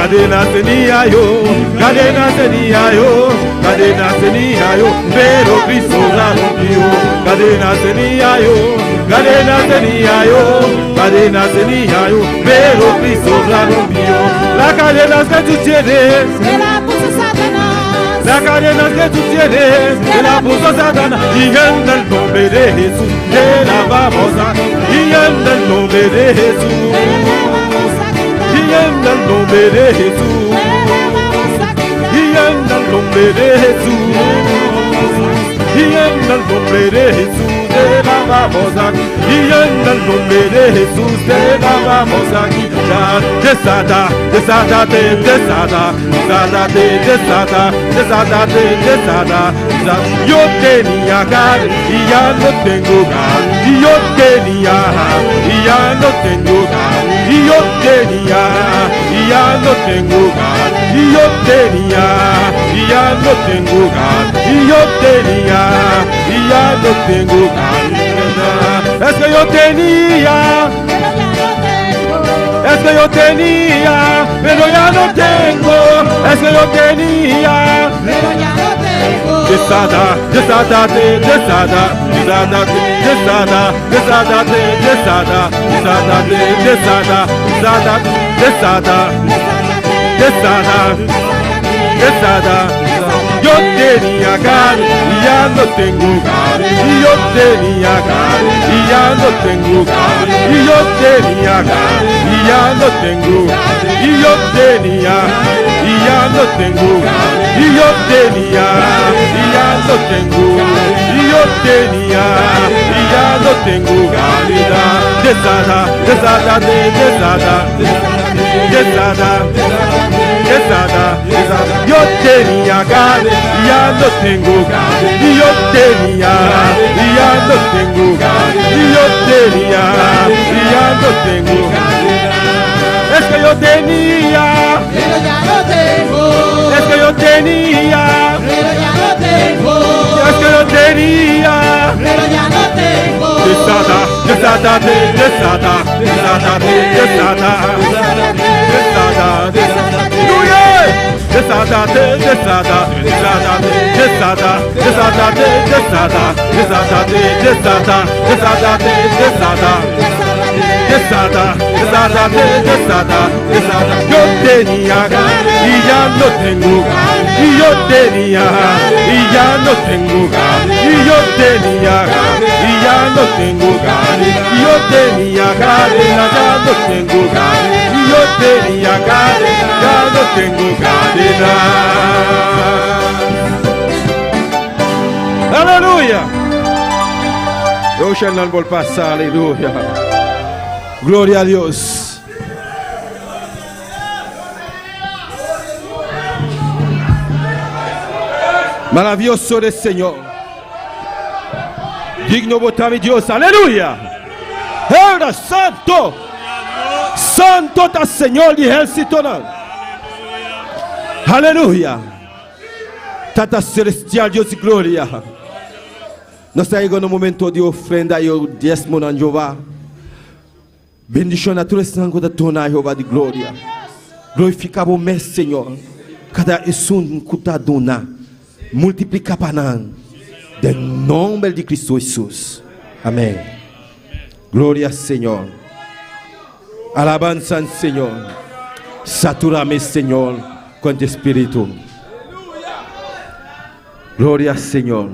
cadena tenía yo, cadena tenía yo, cadena tenía yo, pero Cristo la rompió. Cadena tenía yo, cadena tenía yo, cadena tenía yo, pero Cristo la rompió. La cadena que tú tienes, que la puso Satanás. la cadena que tú tienes, que la puso Satanás. Y en el nombre de Jesús, te la vamos a, y en el nombre de Jesús, y en el nombre de Jesús, y en el nombre de Jesús, y en el nombre de Jesús te la vamos a, y en el nombre de Jesús te la vamos a quitar. Desata, desátate, desata, desátate, desata, desátate, desata. Yo tenía gal y ya no tengo gal, y yo tenía y ya no tengo gal, y yo tenía y ya no tengo gal, y yo tenía y ya no tengo gal, y yo tenía y ya no tengo gal. Es que yo tenía, es que yo tenía, pero ya no tengo. Es que yo tenía, Pero ya no tengo. desata, desátate, desata, desátate, desata, desátate, desata, desátate, desata, desata, desata, desata. Yo tenía gal y ya no tengo gal, y yo tenía gal y ya no tengo gal, y yo tenía gal y ya no tengo gal, y yo tenía y ya no tengo gal, y yo tenía y ya no tengo gal, y yo tenía y ya no tengo gal. Desata, desata, desata, desata, desata, desata. Yo tenía gal y ya no tengo gal, y yo tenía y ya no tengo gal, y yo tenía y ya no tengo gal. Es que yo tenía, Pero ya no tengo. es que yo tenía, Pero ya no tengo. es que yo tenía. Pero ya no tengo. Desata, desata, desata, desata, desata, desata, desata. Desata, desata, desata, desata, desata, desata, desata, desata, desata, desata, desata, desata, desata. Yo tenía y ya no tengo gal, y yo tenía y ya no tengo gal, y yo tenía y ya no tengo gal, y yo tenía gal, y ya no tengo gal, y yo tenía gal, ya no tengo cadena. Aleluya. Yo shall not pasar, aleluya. Gloria a Dios. Maravilloso el Señor. Digno votar mi Dios, aleluya. Era santo. Santo está Señor de ejército. Aleluya. Tata celestial Dios y gloria. Nós estamos chegando no momento de ofrenda e o diezmo na Jeová. Bendição a todos os que estão na Jeová de glória. Glorificar o mês, Senhor. Cada um que está dando, multiplicar para nós. Em nome de Cristo Jesus. Amém. Glória, Senhor. Alabanza, Senhor. Saturame, Senhor, com o Espírito. Glória, Senhor.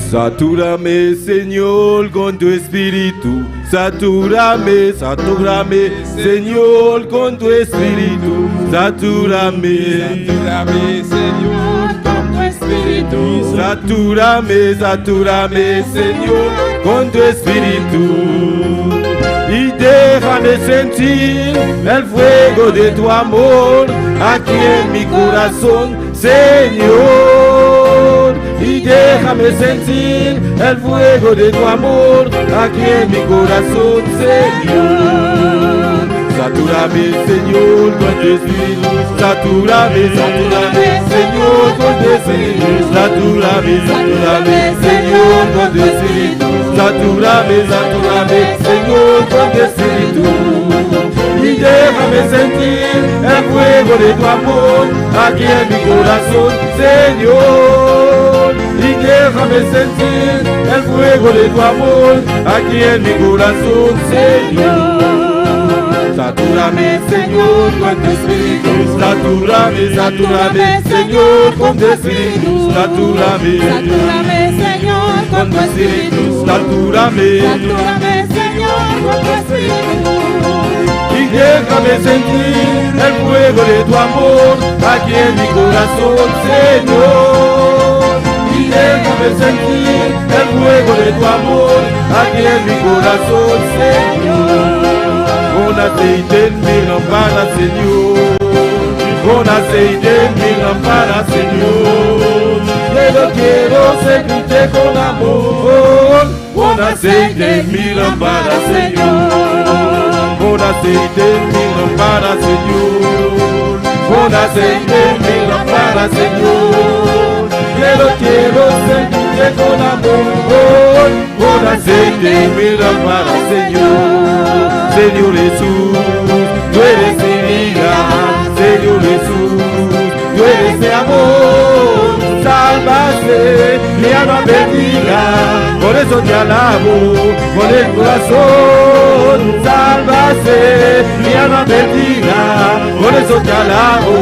Satúrame, Señor, con tu espíritu. Satúrame, satúrame, Señor, con tu espíritu. Satúrame, Satúrame, Señor, con tu espíritu. satúrame, satúrame, Señor, con tu espíritu. Y déjame sentir el fuego de tu amor aquí en mi corazón, Señor. Y déjame sentir el fuego de tu amor aquí en mi corazón, Señor. Satúrame, Señor, con tu espíritu. Satúrame, satúrame, Señor, con tu espíritu. Satúrame, satúrame, Señor, con tu espíritu. Satúrame, satúrame, Señor, con tu espíritu y déjame sentir el fuego de tu amor aquí en mi corazón, Señor. Y déjame sentir el fuego de tu amor aquí en mi corazón, Señor. Satúrame, Señor, con tu espíritu. Satúrame, satúrame, Señor, con tu espíritu. Satúrame, Satúrame, Señor, con tu espíritu. satúrame, Satúrame, Señor, con tu espíritu. y déjame sentir el fuego de tu amor aquí en mi corazón, Señor. Y déjame sentir el fuego de tu amor aquí en mi corazón, Señor. Con aceite en mi lámpara, Señor. Con aceite en mi lámpara, Señor. Quiero servirte con amor. Con aceite en mi lámpara, Señor. Con aceite en mi lámpara, Señor. Con aceite en mi lámpara, Señor. Quiero servirte con amor. Con aceite en mi lámpara, Señor. Señor Jesús, tú eres mi vida. Señor Jesús, tú eres mi amor. Salvaste mi alma perdida, por eso te alabo con el corazón. Salvaste mi alma perdida, por eso te alabo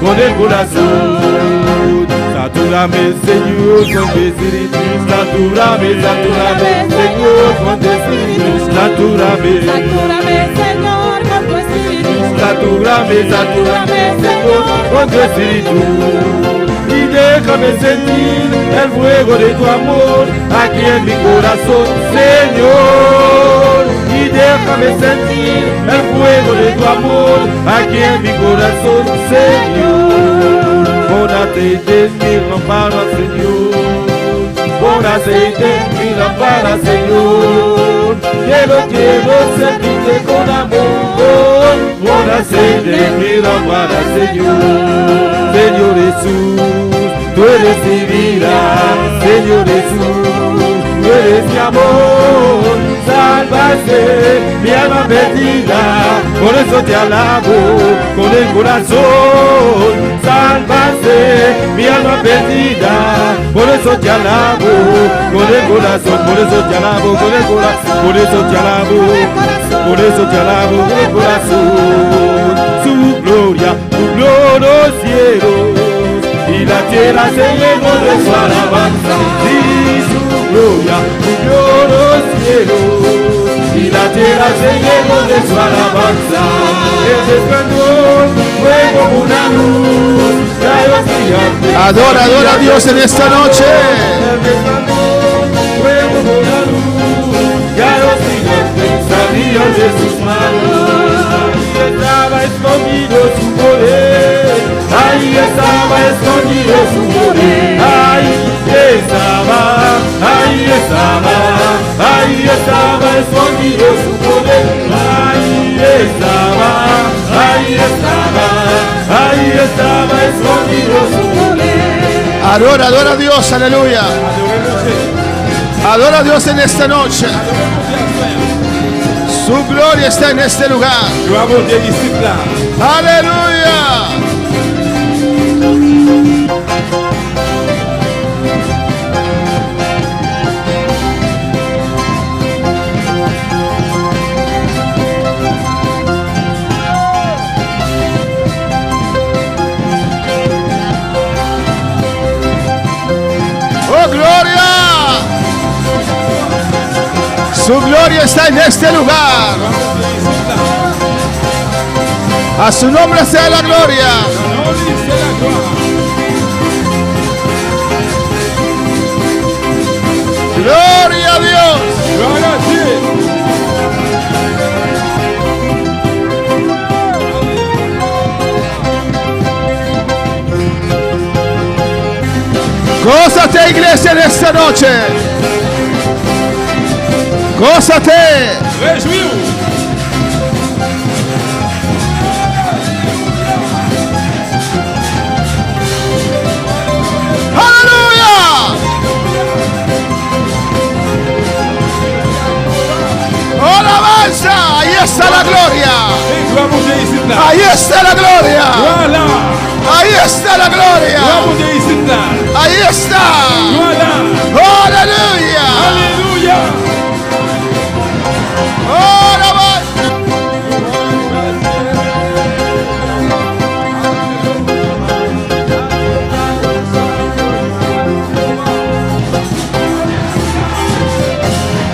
con el corazón. Satúrame, Señor, con tu espíritu. Satúrame, satúrame, Señor, con tu espíritu. Satúrame, Satúrame, Señor, con tu espíritu. satúrame, satúrame, Señor, con tu espíritu. Y déjame sentir el fuego de tu amor aquí en mi corazón, Señor. Y déjame sentir el fuego de tu amor aquí en mi corazón, Señor. Con aceite en mi lámpara, Señor. Con aceite en mi lámpara, Señor. Quiero servirte con amor. Con aceite en mi lámpara, Señor. Señor Jesús, tú eres mi vida. Señor Jesús, tú eres mi amor. Salvaste mi alma perdida, por eso te alabo con el corazón. Salvaste mi alma perdida, por eso te alabo con el corazón. Por eso te alabo con el corazón. Por eso te alabo, por eso te alabo con el corazón. Su gloria los cielos y la tierra se llenó de su alabanza. Y su gloria los cielos y la tierra se llenó de su alabanza. El resplandor fue como una luz, rayos gigantes. Adora a Dios en esta noche. El resplandor fue como una luz, rayos gigantes salían de sus manos. Ahí estaba escondido su poder, ahí estaba escondido su poder. Ahí estaba, ahí estaba, ahí estaba escondido su poder. Ahí estaba, ahí estaba, ahí estaba escondido su poder. Adora a Dios, aleluya. Adora a Dios en esta noche. Su gloria está en este lugar. Aleluya. ¡Oh, gloria! Su gloria está en este lugar. A su nombre sea la gloria. Gloria a Dios. Gózate, iglesia, en esta noche. Gózate. ¡Aleluya! ¡Alabanza! ¡Y está la gloria. Et gloire mon Dieu ici là. Ahí está la gloria. Voilà. Ahí está la Gloire gloria. mon Dieu ici là. Ahí está. Voilà. Aleluya. Alléluia. Ahora va.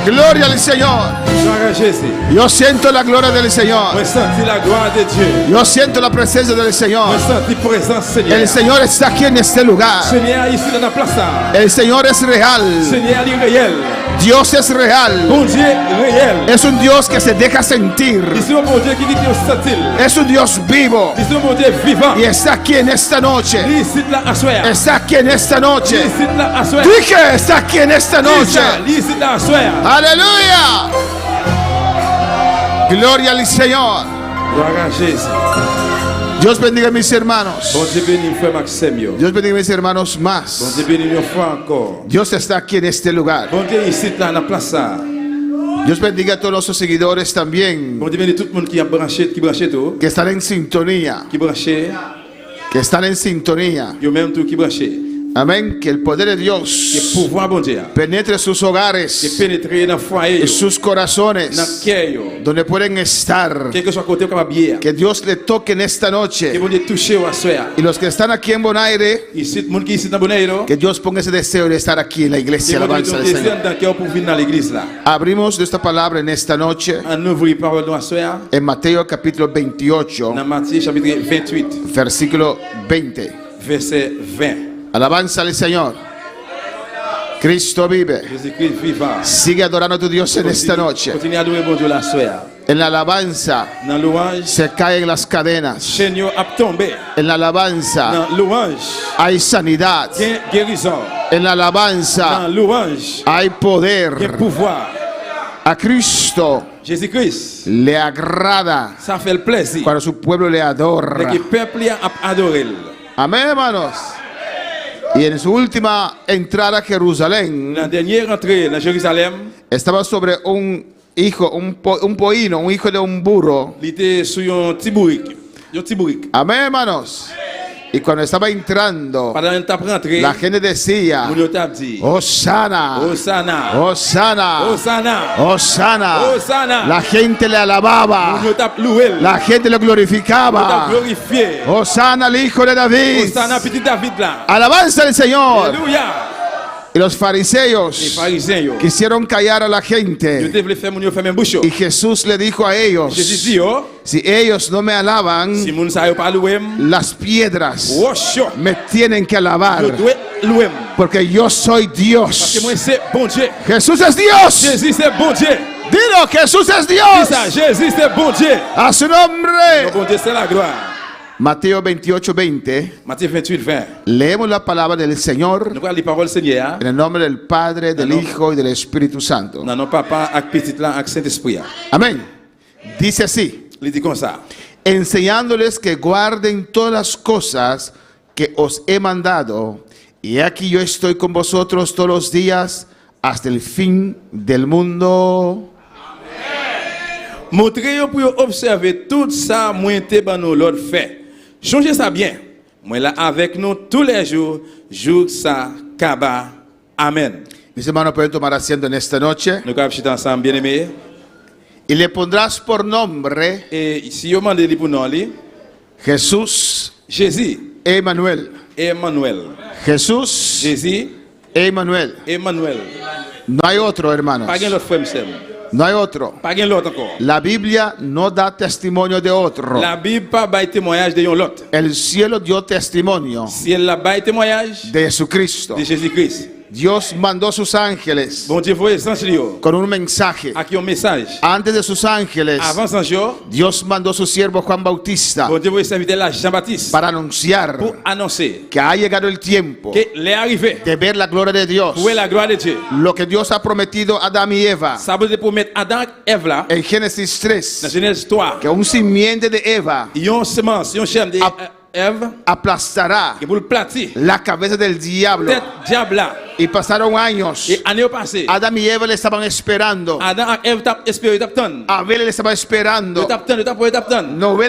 Gloria al Señor. Gloire à Jésus. Yo siento la gloria del Señor. Moi senti la gloire de Dieu. Yo siento la presencia del Señor. Moi senti présence Seigneur. El Señor está aquí en este lugar. Seigneur ici dans la place. El Señor es real. Seigneur il est réel. Dios es real. Bon Dieu réel. Es un Dios que se deja sentir. Ici un bon Dieu qui dit qu'il est sentil. Es un Dios vivo. Ici un bon Dieu vivant. Y está aquí en esta noche. Ici là à soir. Está aquí en esta noche. Ici là à soir. Dije, está aquí en esta noche. Ici là à soir. Aleluya. Gloria al Señor. Gloire à Jésus. Dios bendiga a mis hermanos. Bon Dieu béni frère Maxime yo. Dios bendiga a mis hermanos Bon más. Dieu béni une fois encore. Dios está aquí en este lugar. Bon Dieu ici là dans la place. Dios bendiga a todos los seguidores también Bon Dieu béni tout le monde qui a branché tout. que están en sintonía. Qui branché. Que están en sintonía. Yo même tout qui branché. Amén. Que el poder de Que Dios pouvoir bon Dieu. penetre sus Que hogares, pénétrer dans foyer yo. sus Dans corazones, cœur yo. donde pueden estar. Quel que soit côté capable bien. Que Dios le toque en esta Que noche. bon Dieu toucher au soir. Y los que están aquí en Bonaire, Ici tout le monde qui ici dans Bonaire. que Dios ponga ese deseo de estar aquí en la iglesia. Que bon Alabanza Dieu del Señor. dans cœur pour venir dans l'église là. Abrimos esta palabra en esta noche En ouvrir parole dans soir. en Mateo capítulo 28, Dans Matthieu chapitre 28 versículo 20. verset 20. Alabanza al Señor. Cristo vive. Jésus-Christ vivant. Sigue adorando a tu Dios en esta noche. Continue à adorer bon Dieu la soir. En la alabanza Dans louange, se caen las cadenas. Seigneur a tombé. En la alabanza Dans louange, hay sanidad. guérison. En la Dans alabanza louange, hay poder. pouvoir. A Cristo Jésus-Christ, le agrada ça fait le plaisir. cuando su pueblo le adora. Que le peuple a adoré. Amén, hermanos. Y en su última entrada a Jerusalén, La dernière entrée dans Jérusalem, estaba sobre un hijo, un pollino, un hijo de un burro. il était sur un petit bourrique. Un petit bourrique. Amén, hermanos. Y cuando estaba entrando, Pendant une tape rentrée, la gente decía, on a dit Hosanna, Hosanna, Hosanna, Hosanna, Hosanna. Hosanna. La gente le alababa, on a loué, la gente le on a glorificaba. glorifié. Hosanna al hijo de David. Hosanna, petit David là. Alabanza al Señor. Alléluia. Y los Les pharisiseos pharisiens, yo. quisieron callar a la Yo gente. te voulais faire mon yo faire même bouche. Y Jesús le dijo a ellos, Jésus dit yo, si ellos no me alaban, si moun sa yo pas loué, las piedras wash yo. me tienen que Yo alabar, dois loué. porque yo soy Parce que Dios. moi c'est bon Dieu. Jesús es Dios. Jésus c'est bon Dieu. Dilo, Jesús es Dis Dios. ça, Jésus c'est bon Dieu. A su Le nombre. bon Dieu c'est la gloire. Mateo 28:20. Matthieu 28, 20. Leemos la palabra del Señor Nous allons les paroles Seigneur. en el nombre del Padre, del Hijo y del Espíritu Santo. Non, non, papa, avec petit là, avec Saint-Esprit. Amén. Dice así: Il dit comme ça. enseñándoles que guarden todas las cosas que os he mandado, y aquí yo estoy con vosotros todos los días hasta el fin del mundo. Montrez-vous pour observer tout ça, moi, te ban nous l'autre fait. Changez ça bien. Moi, là, avec nous tous les jours, jour ça, kaba. Amen. Mis hermanos pueden tomar asiento en esta noche. Nous allons chiter ensemble, bien aimé. Y le pondrás por nombre Et si vous demandez pour nous, Jesús Jésus, Emmanuel. Emmanuel. Jesús Jésus, Emmanuel. Emmanuel. No hay otro, hermanos. Pas l'autre frère, monsieur. No hay otro. Pas l'autre encore. La Biblia no da testimonio de otro. La Bible pas bail témoignage de l'autre. El cielo dio testimonio Si elle la bail témoignage de Jesucristo. de Jésus-Christ. Dios mandó sus ángeles Bon Dieu, voyez sans yo. con un mensaje. Aquí un message. Antes de sus ángeles, Avant sans yo, Dios mandó a su siervo Juan Bautista bon Dieu, voyez servir là Jean-Baptiste para anunciar pour annoncer que ha llegado el tiempo que l'est arrivé. de ver la gloria de Dios. Où est la gloire de Dieu? Lo que Dios ha prometido a Adán y Eva Ça veut dire pour mettre Adam et Ève là, en Génesis dans 3, Genèse 3. que un simiente de Eva Ils ont semence, ils ont germe de Ève, aplastará qui pour le platir. la cabeza del diablo. Tête diable là. Y pasaron años. Et année passée, Adam y Eva le estaban esperando. Adam et Ève tap espéré tap ton. Abel le estaba esperando. Tap ton, tap ton. Noé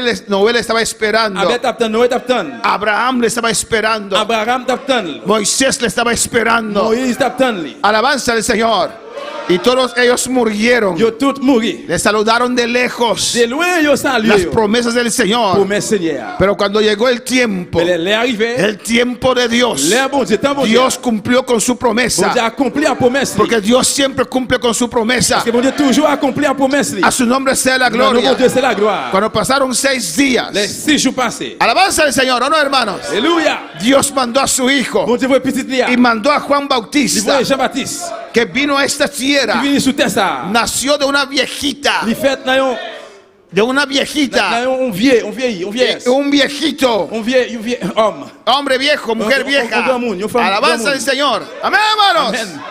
le estaba esperando. Abel tap ton, Noé tap ton. Abraham le estaba esperando. Abraham tap ton. Moisés le estaba esperando. Moïse tap ton li. Alabanza al Señor. Y todos ellos murieron. Yo tout mouri. Le saludaron de lejos De loin yo salué. las promesas del Señor. Promesse Seigneur. Pero cuando llegó el tiempo, Mais les arrivé. el tiempo de Dios, Les bon Dieu, tant bon Dieu. Dios cumplió con su Bon promesa. Dieu accompli la promesse li. Porque Dios siempre cumple con su promesa. Parce que bon Dieu toujours accompli la promesse li. A su nombre sea la Dans le nom de gloria. Dieu c'est la gloire. Cuando pasaron 6 días, Les 6 jours passés. alabanza al Señor, ¿o no, hermanos? Alléluia. Dios mandó a su hijo Bon Dieu voit petit li. y mandó a Juan Il Bautista, voit Jean-Baptiste. que vino a esta Qui tierra. vient sous terre ça. Nació de una viejita, Il fait dans yon de una viejita, on vieillit. un viejito, On vieillit homme. hombre viejo, mujer Un vieja. gran mundo, un Alabanza gran al Señor. Amén, hermanos. Amen.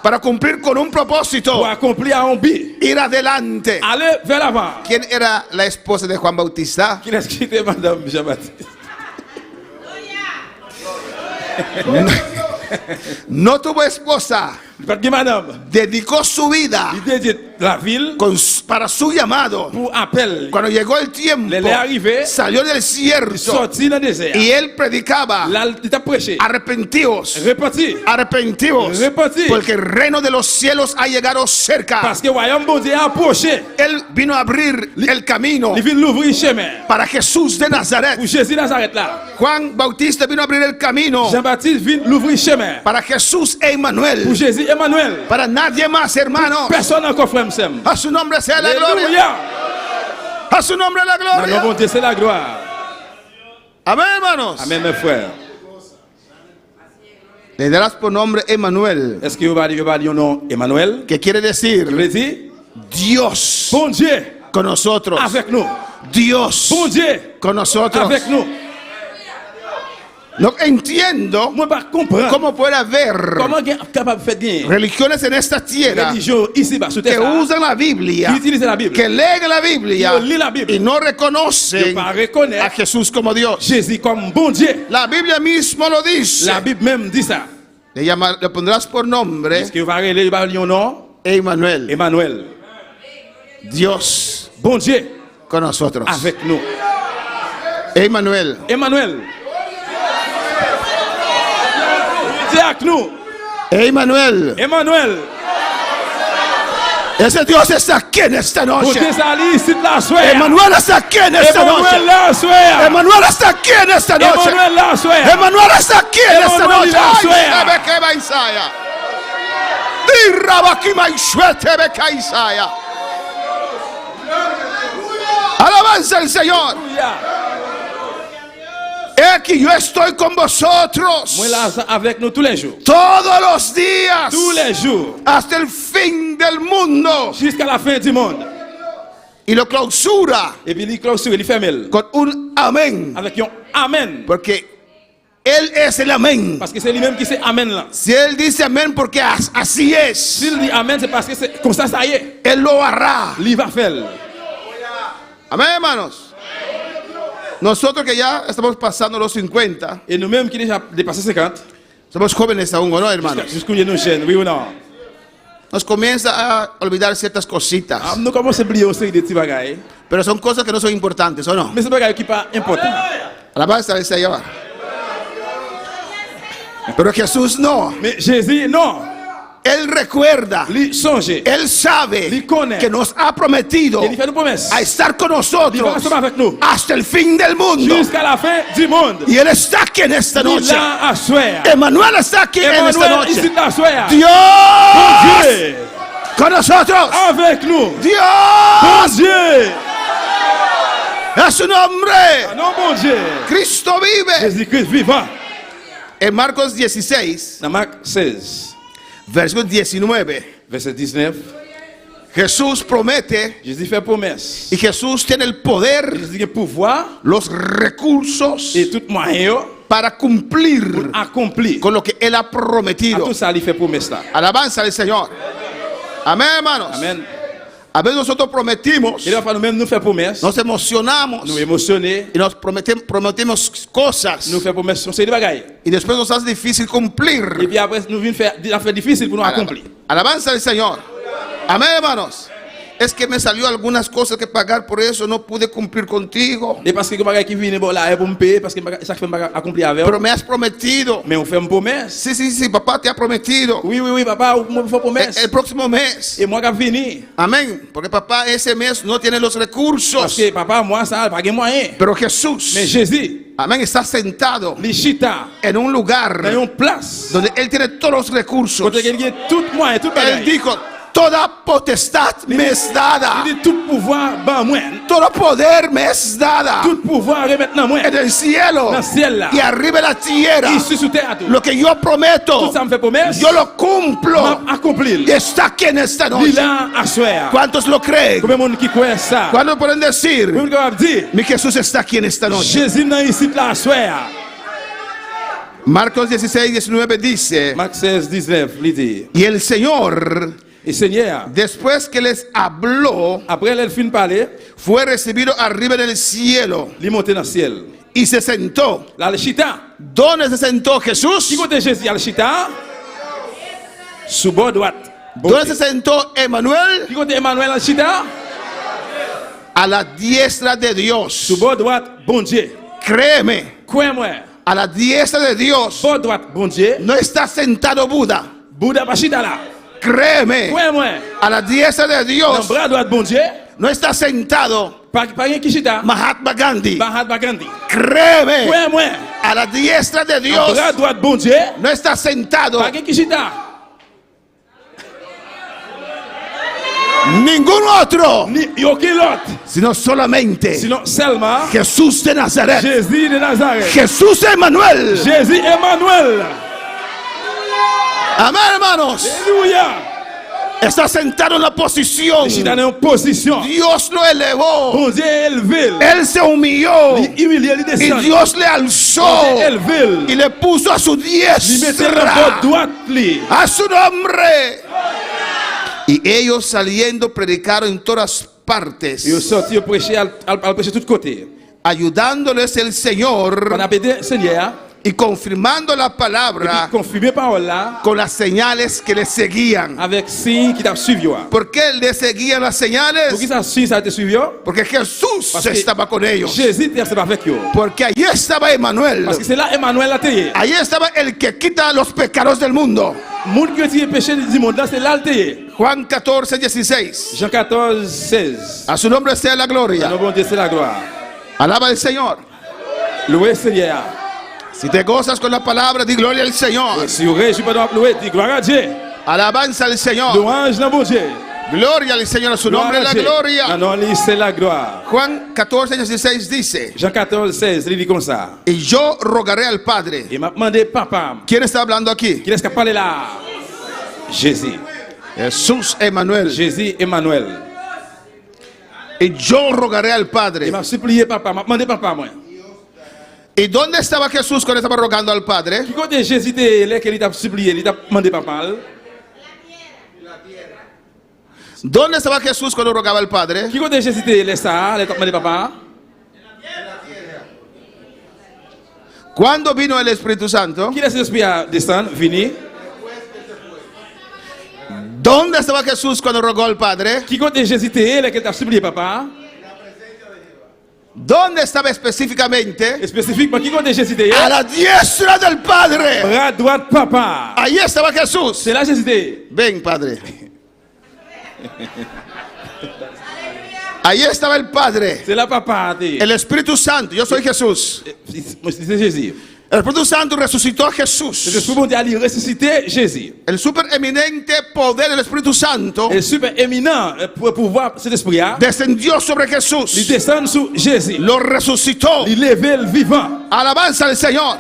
Para cumplir con un propósito, Pour accomplir un but. ir adelante. Allez vers l'avant. ¿Quién era la esposa de Juan Bautista? Qui est-ce qui était Madame Jean-Baptiste? No tuvo esposa. Parce que Madame, Dedicó su vida il dédie la ville para su llamado. pour appel. Cuando llegó el tiempo, Le arrivé, salió del il desierto sortit dans le désert. y él predicaba: Là, il t'a prêché. arrepentíos, Repentir. arrepentíos, Repentir. porque el reino de los cielos ha llegado cerca. Parce que le royaume bon Dieu a approché. Él vino a abrir el camino Il vient l'ouvrir chemin. para Jesús de Nazaret. Pour Jésus Nazareth là. Juan Bautista vino a abrir el camino Jean-Baptiste vient l'ouvrir chemin. para Jesús Pour Emmanuel. Jésus Emmanuel. Para nadie más, hermano. Personne encore frère m'sem. A su nombre sea la gloria. Alléluia. A su nombre la Dans le nom gloria. bon Dieu c'est la gloire. Amén, hermanos. Amen mes frères. Le darás por nombre Emmanuel, Est-ce que vous allez dire nom Emmanuel? que quiere Qui decir veut dire Dios bon Dieu con nosotros. avec nous. Dios Bon Dieu con nosotros. avec nous. No entiendo Moi pas comprendre cómo puede haber comment est capable de faire bien religiones en esta tierra religion ici bas sous que terre. usan la Biblia, Qui utilise la Bible. que leen la Biblia Yo lee la Bible. y no Je reconocen pas a reconnaître Jesús como Dios. Jésus comme bon Dieu. La Biblia mismo lo dice. La Bible même dit ça. Le pondrás por nombre Est-ce que vous allez dire nom Emmanuel, Emmanuel. Dios Bon Dieu con nosotros. avec nous. Emmanuel, Emmanuel. Dieu avec nous. Emmanuel. Emmanuel. Ese Dios está aquí en esta Bon noche. Dieu s'allie ici de la soirée. Emmanuel está aquí en esta Emmanuel noche. la soirée. Emmanuel está aquí en esta noche. Emmanuel la soirée. Emmanuel está aquí en esta Emmanuel noche. la Ay, suea. sabe que va Isaya. Y rabaki maishuete beka Isaya. Alabanza al Señor. Alléluia. He aquí yo estoy con vosotros Moi là avec nous tous les jours. todos los días Tous les jours. hasta el fin del mundo. Jusqu'à la fin du monde. Y lo clausura Et puis il clôture, il ferme. con un amén. Avec un Amen. Porque Él es el amén. Parce que c'est lui-même qui c'est Amen là. Si Él dice amén porque así es, S'il dit Amen, c'est parce que c'est comme ça y est. Él lo hará. Il va faire. Amén, hermanos. Nosotros que ya estamos pasando los 50, Et nous-mêmes qui déjà dépassé 50, somos jóvenes aún, ¿o no, hermanos? jusqu'où nous jeunes, oui ou non? Nos comienza a olvidar ciertas cositas, Nous commençons à oublier aussi des petits bagailles. pero son cosas que no son importantes, ¿o no? Mais c'est bagaille qui pas important. Alabanza al Señor. Pero Jesús no. Mais Jésus, non. Él recuerda, Il songe. Él sabe Il connaît. que nos ha prometido Il fait une promesse. a estar con Il va nosotros ensemble avec nous. hasta el fin del mundo. Jusqu'à la fin du monde. Y Él está aquí en esta Il noche. a à soir. Emmanuel está aquí en esta Emmanuel, ici noche. de la soir. Dios Dieu con nosotros. avec nous. Dios Bon Dieu. a su nombre. Non, bon Dieu. Cristo vive. Jésus-Christ vivant. En Marcos 16, Dans Marc 16, verso 19, verset 19, Jesús promete Jésus fait promesse. y Jesús tiene el poder, Jésus a le pouvoir los recursos et tout moyen para cumplir accompli. con lo que Él ha À prometido. tout ça, il fait promesse là. Alabanza al Señor. Amén, hermanos. Amen. A veces nosotros prometimos, Et des fois nous-mêmes nous faisons promesse, nos emocionamos nous émotionnés, y nos prometemos cosas nous faisons promesse sur ces bagailles. y después nos hace difícil Et cumplir. puis après nous venons faire des affaires difficiles pour nous accomplir. Alabanza al Señor. Amén, hermanos. Es que me salió algunas cosas que pagar, por eso no pude cumplir contigo. Et parce que les bagages qui viennent bon là pour me payer parce que ça fait accomplir avec. Pero me has prometido. Mais on fait une promesse. Sí, sí, sí, papá te ha prometido. Oui, papa, on fait promesse. El próximo mes. Et moi qui venir. Amén. Porque papá ese mes no tiene los Parce recursos. que papa, moi ça pas de moyen. Pero Jesús, Mais Jésus, amén, está sentado l'Ichita, en un lugar dans une place, donde Él tiene todos los recursos. quand il y a tout moyen, tout Él bagaille. dijo, toda potestad me es dada. Il dit tout pouvoir, ben moi. Todo poder me es dada. Tout pouvoir est maintenant moi. En el cielo Dans le ciel là. y arriba en la tierra. Ici sous terre tout. Lo que yo prometo, Tout ça me fait promesse. yo lo cumplo. M'a accompli. Y está aquí en esta Il noche. a à soir. ¿Cuántos lo creen? Combien de monde qui croit ça? ¿Cuántos pueden decir, Combien de monde dire mi Jesús está aquí en esta noche? Jésus dans ici là à soir. Marcos 16, 19 dice, Marc 16, 19, il dit. y el Señor, Et Seigneur, después que les habló, après elle fin parler, fue recibido arriba en el cielo il monte dans le ciel. y se sentó. Là le chita. ¿Dónde se sentó Jesús? Qui côté Jésus al chita? Sous bord droite. ¿Dónde se sentó Emmanuel? Qui côté Emmanuel al chita? A la diestra de Dios. Sous bord droite, bon Dieu. Créeme, Crois-moi. a la diestra de Dios Bord droite, bon Dieu. no está sentado Buda. Bouddha pas chita là. Créeme, Crois-moi. a la diestra de Dans Dios bras droite, bon Dieu. no está sentado Pas rien qui chita. Mahatma Gandhi. Mahatma Gandhi. Créeme, Crois-moi. a la diestra de Dans Dios bras droite, bon Dieu. no está sentado Pas rien qui chita. ningún otro, Ni aucun autre. sino solamente Sinon seulement Jesús de Nazaret. Jésus de Nazareth. Jesús Emmanuel. Jésus Emmanuel. Amén, hermanos. Alléluia. Está sentado en la posición. Chita dans une position. Dios lo elevó. Bon Dieu élevé. Él se humilló Il humilié, il y descend. Dios le alzó Bon Dieu élevé. y le puso a su Il mettait le bord diestra. droite. Li. A su nombre. Y ellos saliendo predicaron en todas partes, Il est sorti prêcher, al prêcher de tous côtés. ayudándoles el On Señor a pété Seigneur. y confirmando la Et puis palabra confirmer parole là. con las señales que le seguían. Avec signe qui t'a suivi. ¿Por qué le seguían las Pour qui señales? ça signe ça te suivi? Porque Jesús Parce que estaba con ellos. Jésus était avec eux. Porque allí estaba Emmanuel. Parce que c'est là Emmanuel a tayé. Allí estaba el que quita los pecados del mundo. Monde qui retire péché du monde là, c'est là le tayé. Juan 14, 16. Jean 14, 16. A su nombre sea la gloria. Notre bon Dieu, c'est la gloire. Alaba al Señor. Loué Seigneur. Si te gozas con la palabra, di gloria al Señor. Si vous réjouissez pas de louer, dis gloire à Dieu. Alabanza al Señor. Louange dans bon Dieu. Gloria al Señor. A su Gloire nombre à la Dieu. gloria. Non, non, c'est la gloire. Juan 14, 16 dice: Jean 14, 16, il dit comme ça. y yo rogaré al Padre. Il m'a demandé, papa, ¿Quién está hablando aquí? qui est-ce qui a parlé là? Jésus. Jesús Emmanuel. Jésus Emmanuel. Y yo rogaré al Il Padre. m'a supplié, papa, m'a demandé, papa, moi. ¿Y dónde estaba Jesús cuando estaba rogando al Padre? Qui côté Jésus était là, qu'il t'a supplié, il t'a demandé, papa? ¿Dónde estaba Jesús cuando rogaba al Padre? Qui côté Jésus était là, ça, il t'a demandé, papa? ¿Cuándo vino el Espíritu Santo? Qui laisse l'esprit à descendre, venir? ¿Dónde estaba Jesús cuando rogó al Padre? Qui côté Jésus était là, qu'il t'a supplié, papa? ¿Dónde estaba específicamente? Spécifiquement, qui côté Jésus était? A la diestra del Padre. Bras droit, papa. Ahí estaba Jesús. C'est là Jésus était. Ven, Padre. Ahí estaba el Padre. C'est là, papa. El Espíritu Santo. Yo soy Jesús. C'est Jésus. El Espíritu Santo resucitó a C'est Jesús. le Esprit mondial, il ressuscité Jésus. El supereminente poder del Espíritu Santo Et super éminent pour pouvoir cet esprit-là, descendió sobre il Jesús. descend sur Jésus. Lo resucitó. Il levait le vivant. Alabanza al Señor.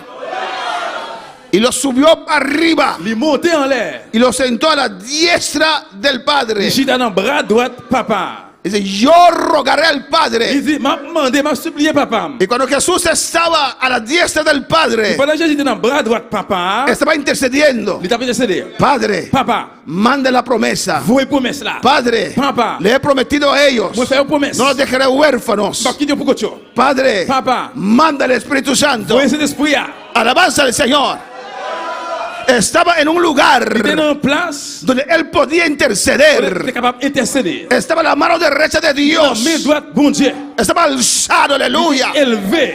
Y lo subió arriba. Il montait en l'air. Y lo sentó a la diestra del Padre. Il chita dans le bras droit, papa. Dice, yo rogaré al Il Padre. dit, m'a demandé, m'a supplié papa. Y cuando Jesús estaba a la diestra del Padre, Pendant que Jésus était dans le bras droit de papa, estaba intercediendo. il t'a fait céder. Padre, Papa, mande la promesa. vous promesse là. Padre, Papa, le he prometido a ellos, moi faire une promesse. no los dejaré huérfanos. Pas quitter pour cocho. Padre, Papa, manda el Espíritu Santo. vous cet esprit là. Alabanza al Señor. Estaba en un lugar Il était dans une place donde él podía où il interceder. était capable d'intercéder. Estaba la mano derecha de La Dios. main droite, bon Dieu, Estaba alzado, aleluya. élevé.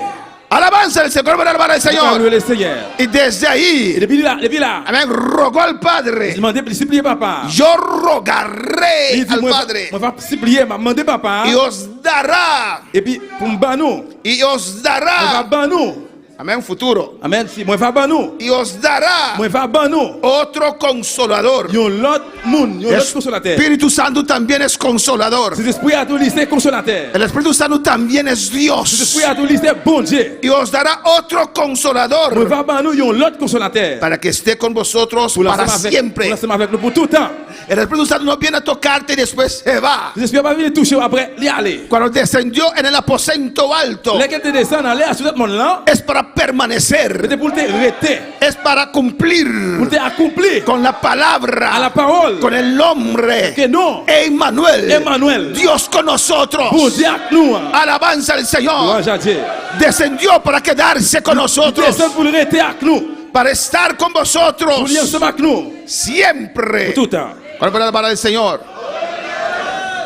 Alabanza al Señor, alabar al Señor. Señor. Le Seigneur. Y desde Et ahí, depuis là, amén, rogó al il Padre. demandait de supplier papa. Yo rogaré Il dit, al moi, Padre moi va supplier, m'a demandé papa. y os dará, Et puis, pour me banou, y os moi va dará, banou. amén, futuro, Amen. Si moi va banou, y os dará moi va banou. otro consolador. Yon l'autre monde, yon l'autre consolateur. Espíritu Santo también es consolador. Cet esprit a tout listé consolateur. El Espíritu Santo también es Cet Dios. esprit a tout listé bon Dieu. Y os dará otro Moi consolador va banou, yon l'autre consolateur. para que esté con vosotros Pour para l'ensemble siempre. avec nous pour tout le temps. El Espíritu Santo no viene a tocarte y después se va. Les esprits va venir toucher après, l'y aller. Cuando descendió en el aposento alto, Les qui te descendent en l'air sur ce monde-là, es para permanecer, c'était pour te rester, es para cumplir pour te accomplir con la à la palabra, parole. con el nombre. Que non, Emmanuel, Emmanuel, Dios con bon nosotros. Dieu avec nous. Alabanza al Señor. Louange à Dieu. Descendió para quedarse con Il nosotros, descend pour le rester avec nous. para estar con Pour vosotros lui ensemble avec nous. siempre. Tout le temps. ¿Cuál es la palabra del Señor?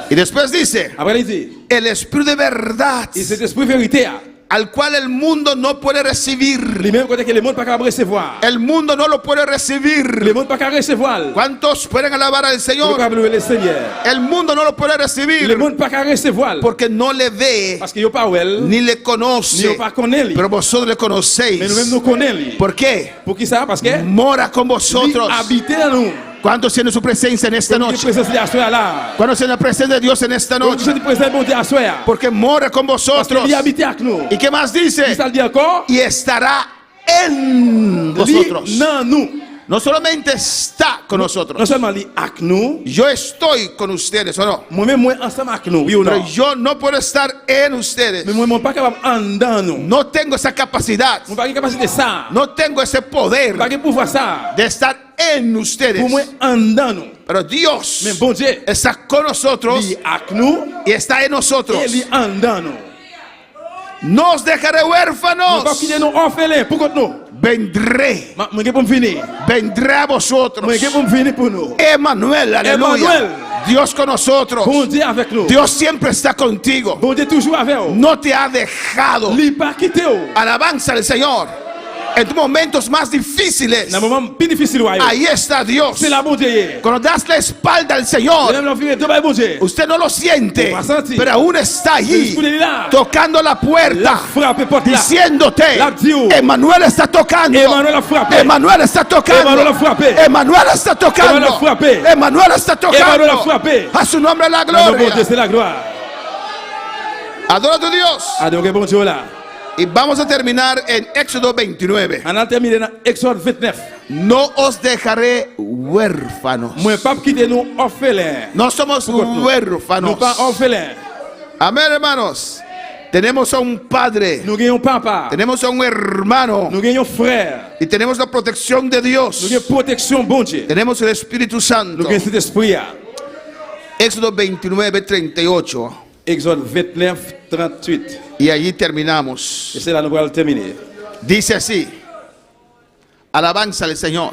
Y después dice, Après, il dit, el Espíritu de verdad, et cet esprit vérité, al cual el mundo no puede recibir. lui-même, côté que le monde pas capable de recevoir. El mundo no lo puede Le recibir. monde pas capable de recevoir. ¿Cuántos pueden alabar al Pas Señor? capable de louer le Seigneur. El mundo no lo puede Le recibir monde pas capable de recevoir. porque no le ve Parce que yo pas well, ni le ni conoce. yo pas connaît lui. Pero vosotros le Mais nous-mêmes conocéis. nous connaissons lui. ¿Por qué? Pour qui ça? Parce que Mora con lui vosotros. habite en nous. ¿Cuántos tienen su presencia en esta Notre noche? présence de Assoya là. ¿Cuántos tienen la presencia de Dios en esta Notre noche? présence de Assoya. Porque mora con Parce que vosotros. lui habite avec nous. ¿Y qué más Il dice? ça le dit encore. Y estará en Lui vosotros. dans nous. No solamente está con Non nosotros. seulement lui avec nous. Yo estoy con ustedes, ¿o no? Moi-même, moi ensemble avec nous. Oui ou Pero non? yo no puedo estar en ustedes. Mais moi, je ne suis pas capable en dans nous. No tengo esa capacidad. Je n'ai pas capacité de ça. No tengo ese Je poder n'ai pas pouvoir ça. de estar en ustedes. Pour moi, en dans nous. Pero Dios Mais bon Dieu, está con nosotros lui avec nous. y está en nosotros. Et lui en dans nous. No os dejaré Je ne pas huérfanos. quitter nous orphelins. Pourquoi nous? Vendré. Je vais pour me finir. Vendré a vosotros. Je vais pour me finir pour nous. Emmanuel, aleluya. Emmanuel. Dios con nosotros. Bon Dieu avec nous. Dios siempre está contigo. Bon Dieu toujours avec nous. No te ha dejado. Lui pas quitté. Alabanza al Señor. En tus momentos más difíciles, Dans un moment plus difficile, ahí está Dios. c'est la bon Dieu. Cuando das la espalda al Señor, Même l'enfant, tout va bon Dieu. usted no lo siente, No va a sentir. pero aún está allí, Espíritu de la- tocando la La puerta, frappe porte là. diciéndote, La diu. Emanuel está tocando, Emmanuel a frappé. Emanuel está tocando, Emmanuel a frappé. Emanuel está tocando, Emmanuel a frappé. Emanuel está Emmanuel a tocando, frappé. a su nombre la Dans le bon Dieu, gloria. c'est la gloire. Adora a tu Dios. Ah, donc, bon Dieu là. Y vamos a terminar en Éxodo 29. On a terminé dans Exode 29. No os dejaré huérfanos. Moi, pas quitter nous orphelins. No somos Nous huérfanos. pas orphelins. Amén, hermanos. Tenemos a un padre, Nous gagnons papa. tenemos a un hermano Nous gagnons frère. y tenemos la protección de Nous Dios. gagnons protection, bon Dieu. Tenemos el Espíritu Nous Santo. gagnons cet esprit là. Éxodo 29, 38. Exode 29, 38. Y allí terminamos. Et c'est là nous allons terminer. Dice así. Alabanza al Señor.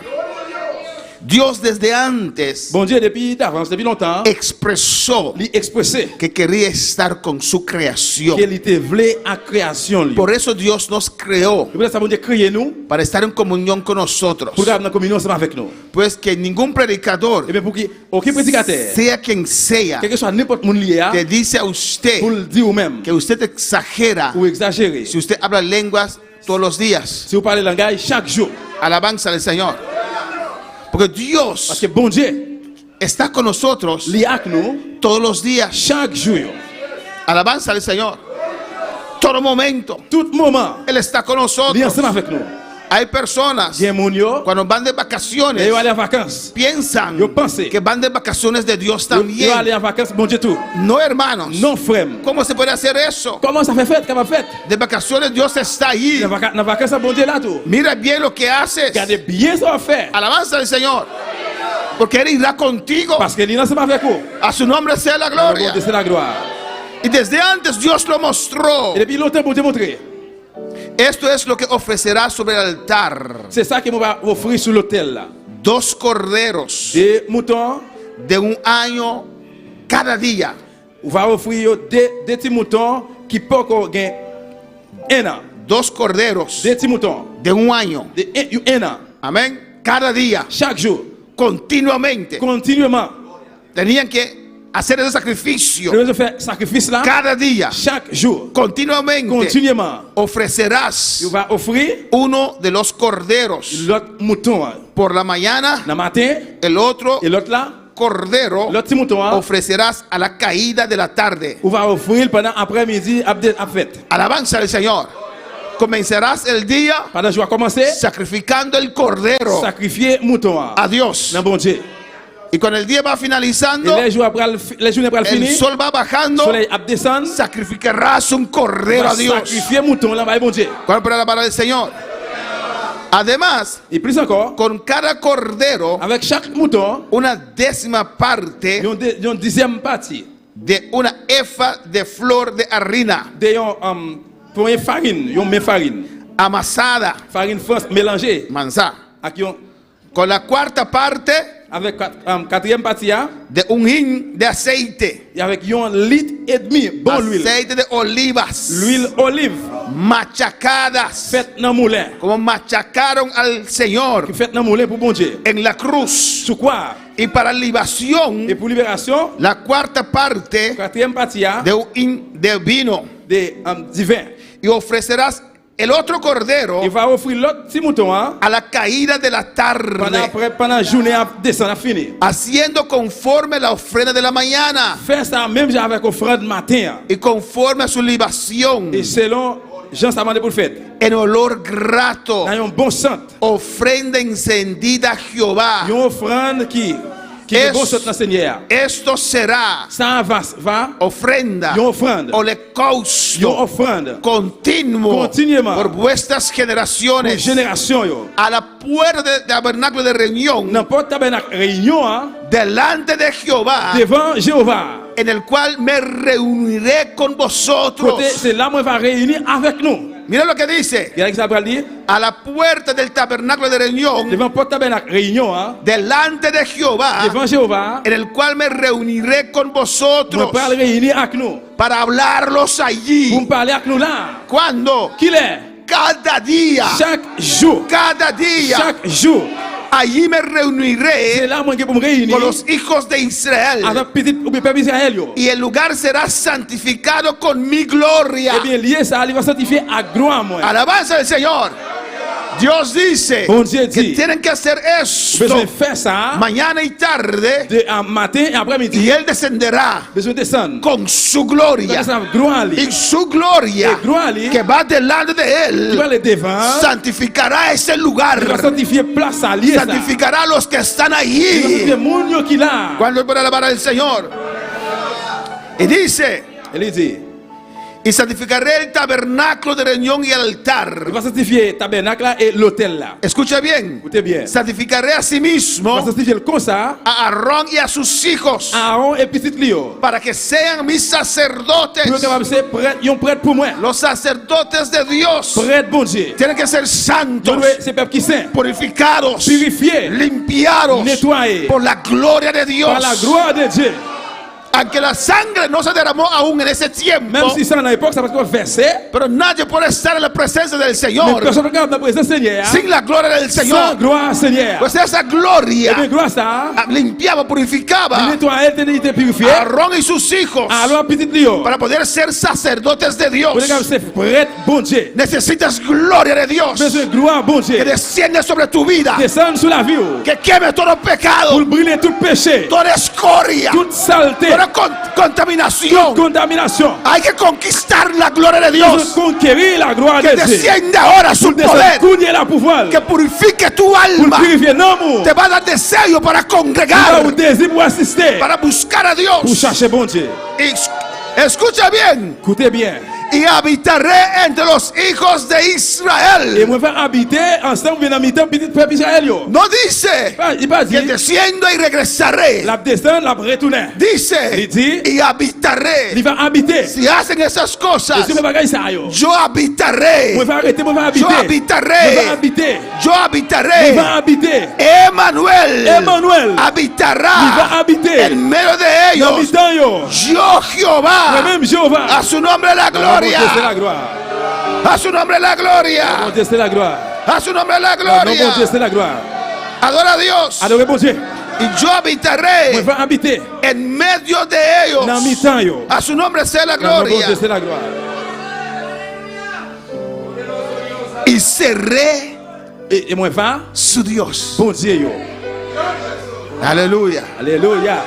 Dios desde antes Bon Dieu, depuis d'avance, depuis longtemps, expresó il expressé que quería estar con su creación. qu'il était voulu à création. Lui. Por eso Dios nos creó, Nous voulons Dieu créer nous para estar en comunión con nosotros. pour avoir une communion ensemble avec nous. Pues que ningún predicador, Et bien pour aucun prédicateur, sea quien sea, quel que soit n'importe monde lié, te dice a usted pour le dire ou même, que usted exagera ou exagérer. si usted habla lenguas todos los días. Si vous parlez langage chaque jour, Alabanza al Señor. Porque parce Dios que bon Dieu, está con nosotros lié avec nous todos los días. chaque jour, Alabanza al Señor. Todo momento. tout moment, Él está con lié nosotros. ensemble avec nous. Hay personas Gen moun yo, cuando van de yo vacaciones ale en vacances. piensan Yo pense. que van de vacaciones de Dios Yo ale también. en vacances, bon Dieu tout. No, hermanos. Non, frère. ¿Cómo se puede hacer eso? Comment ça fait fête? Comment fête? De vacaciones Dios está ahí. Dans vacances, bon Dieu là tout. Mira bien lo que haces. Regardez bien ça va faire. Alabanza al Señor. Porque Él irá contigo. Parce que l'île c'est pas avec vous. A su nombre sea la Bon gloria. Dieu, c'est la gloire. Y desde antes Dios lo mostró. Et depuis longtemps, bon Dieu montré. Esto es lo que ofrecerá sobre el altar. C'est ça que je vais offrir sur l'autel là. 2 corderos Des moutons, de 1 año cada día. on va offrir des petits moutons qui peuvent gagner 1 an. 2 corderos Des petits moutons de 1 año. de 1 an. Amén. Cada día. Chaque jour, Continuamente. continuellement. Tenían que hacer ese sacrificio. Je vais faire sacrifice là. Cada día. Chaque jour, Continuamente. continuellement. Ofrecerás On va offrir uno de los corderos l'autre mouton por la mañana. le matin El otro et l'autre là, cordero l'autre petit mouton, ofrecerás a la caída de la tarde. on va offrir pendant après-midi à fête. Alabanza al Señor. Comenzarás el día Pendant que je vais commencer, sacrificando el cordero sacrifier mouton a Dios. dans bon Dieu. Y cuando el día va Et finalizando, les jours après el fini, sol va le bajando, soleil a descendre, sacrificarás un cordero a Dios. sacrifier mouton là, bon Dieu. ¿Cuál es la palabra del Señor? Además, Et plus encore, con cada cordero, avec chaque mouton, una 10ª parte il y a une dixième partie de una efa de flor de harina de pour une farine, une farine, amasada, farine France mélangée manzá, avec une con la 4ª parte avec quatrième partie hein, de un hin de aceite, et avec 1,5 litre bon l'huile, aceite de olivas, l'huile olive machacadas, faite dans moulin, como machacaron al Señor faite dans moulin pour bon Dieu. en la cruz. Sur quoi? Y para libación, Et pour libération, la 4ª parte quatrième partie hein, de un hin de vino. de divin. Y ofrecerás el otro cordero Il va offrir l'autre petit mouton hein, a la caída de la tarde, pendant la journée à descendre à finir. haciendo conforme la ofrenda de la mañana Faire ça même avec offrande matin. y conforme a su libación Et selon Jean Samandé pour le faire. en olor grato, Dans un bon sang. ofrenda encendida a Jehová. Une offrande qui est bon sang dans le Seigneur. Esto será Ça va. ofrenda, Une offrande. Une holocausto offrande. continuo Continuellement. por vuestras Pour generaciones génération yo. a la puerta del tabernáculo de reunión N'importe tabernacle réunion hein, delante de Jehová, devant Jéhovah. en el cual me reuniré con vosotros. Côté c'est là moi va réunir avec nous. Mira lo que dice. Qu'est-ce que ça veut dire? A la puerta del tabernáculo de reunión Devant porte tabernacle réunion hein, delante de Jehová, devant Jéhovah. en el cual me reuniré con Moi vosotros va réunir avec nous. para hablarlos Pour allí. me parler avec nous là. ¿Cuándo? Qui est? Cada día. Chaque jour. Cada día. Chaque jour. Allí me C'est reuniré là moi qui pour me réunir con los hijos de Israel. avec petit ou peuple Israël yo. Y el lugar será santificado con mi gloria. Eh bien lié ça il va sanctifier à gloire moi. Alabanza del Señor. Dios dice Bon Dieu que dit. tienen que hacer esto Besoin faire ça mañana y tarde de matin et y après-midi. Él descenderá Besoin descendre. con su gloria. Ça gloire Y li. su gloria Et gloire li que va delante de qui va Él le devant. santificará ese lugar, Il va sanctifier place à lié ça. santificará a los que están Il va allí. sanctifier moun yo qui là. Cuando puede alabar al Señor. Y dice, Elle dit y santificaré el tabernáculo de reunión y el il altar. va sanctifier tabernacle là et l'autel là. Escucha bien. Écoutez bien. Santificaré a sí Il va mismo sanctifier comme ça a Aarón y a sus hijos Aaron et petit Lio. para que sean mis sacerdotes. Pour capable ser prêtre, yon prêtre pour moi. Los sacerdotes de Dios Prêtre bon Dieu. tienen que ser santos, C'est peuple qui saint, purificados, purifié limpiados Nettoyé. por la gloria de Dios. par la gloire de Dieu. Aunque la sangre no se derramó aún en ese tiempo, Même si ça dans l'époque, ça va être versé. pero nadie puede estar en la presencia del Mais Señor personne ne regarde la présence du Seigneur. sin la gloria del Sans Señor. gloire Seigneur. Pues esa Et bien gloria gloire ça. limpiaba, Il purificaba nettoie elle, était purifié. a Aarón y sus hijos Alors petit Lio. para poder ser sacerdotes de Dios. Pour capable ser prêtre bon Dieu. Necesitas gloria de Dios Besoin de gloire bon que Dieu. desciende sobre tu vida, Descendre sur la vie. que queme todo Pour pecado, brûler tout péché, toda escoria, toute saleté, toda contaminación. Contamination. Hay que conquistar la gloria de Nous Dios. conquérir la gloire Que de Dieu. descienda ahora su Pour descendre poder. couler la pouvoir. Que purifique tu Pour alma. purifier l'amour. Te va a dar deseo para Là congregar, où désir pour assister. para buscar a Pour Dios. chercher bon Dieu. Y escucha bien. Écoutez bien. Y habitaré entre los hijos de Et Israel. moi vais habiter ensemble bien en mi-temps petit peuple Israël. Yo. No dice Il va que dire desciendo y regresaré. la descendre, la retourner. Dice Il dit y habitaré. il va habiter. Si hacen esas Et cosas, si me bagaille ça yo. yo habitaré. Moi vais arrêter, moi vais habiter. Yo Moi vais habitaré. habiter. Yo Moi habitaré. vais habiter. Emmanuel Emmanuel. Il va habitará habiter. en medio de Dans ellos. mi-temps yo. Yo Jehová. Moi-même Jéhovah. A su nombre la Mon Dieu, c'est gloria. la gloire. A su nombre la Mon gloria. Dieu, c'est la gloire. A su nombre la Non, mon Dieu, gloria. c'est la gloire. Adora a Dios. Adorez bon Dieu. Y yo Moi habitaré vais habiter. en medio de Dans ellos. mi-temps yo. A su nombre sea la Non, mon gloria. Dieu, c'est la gloire. Y seré Et moi vais su Dios. bon Dieu yo. Aleluya. Alléluia.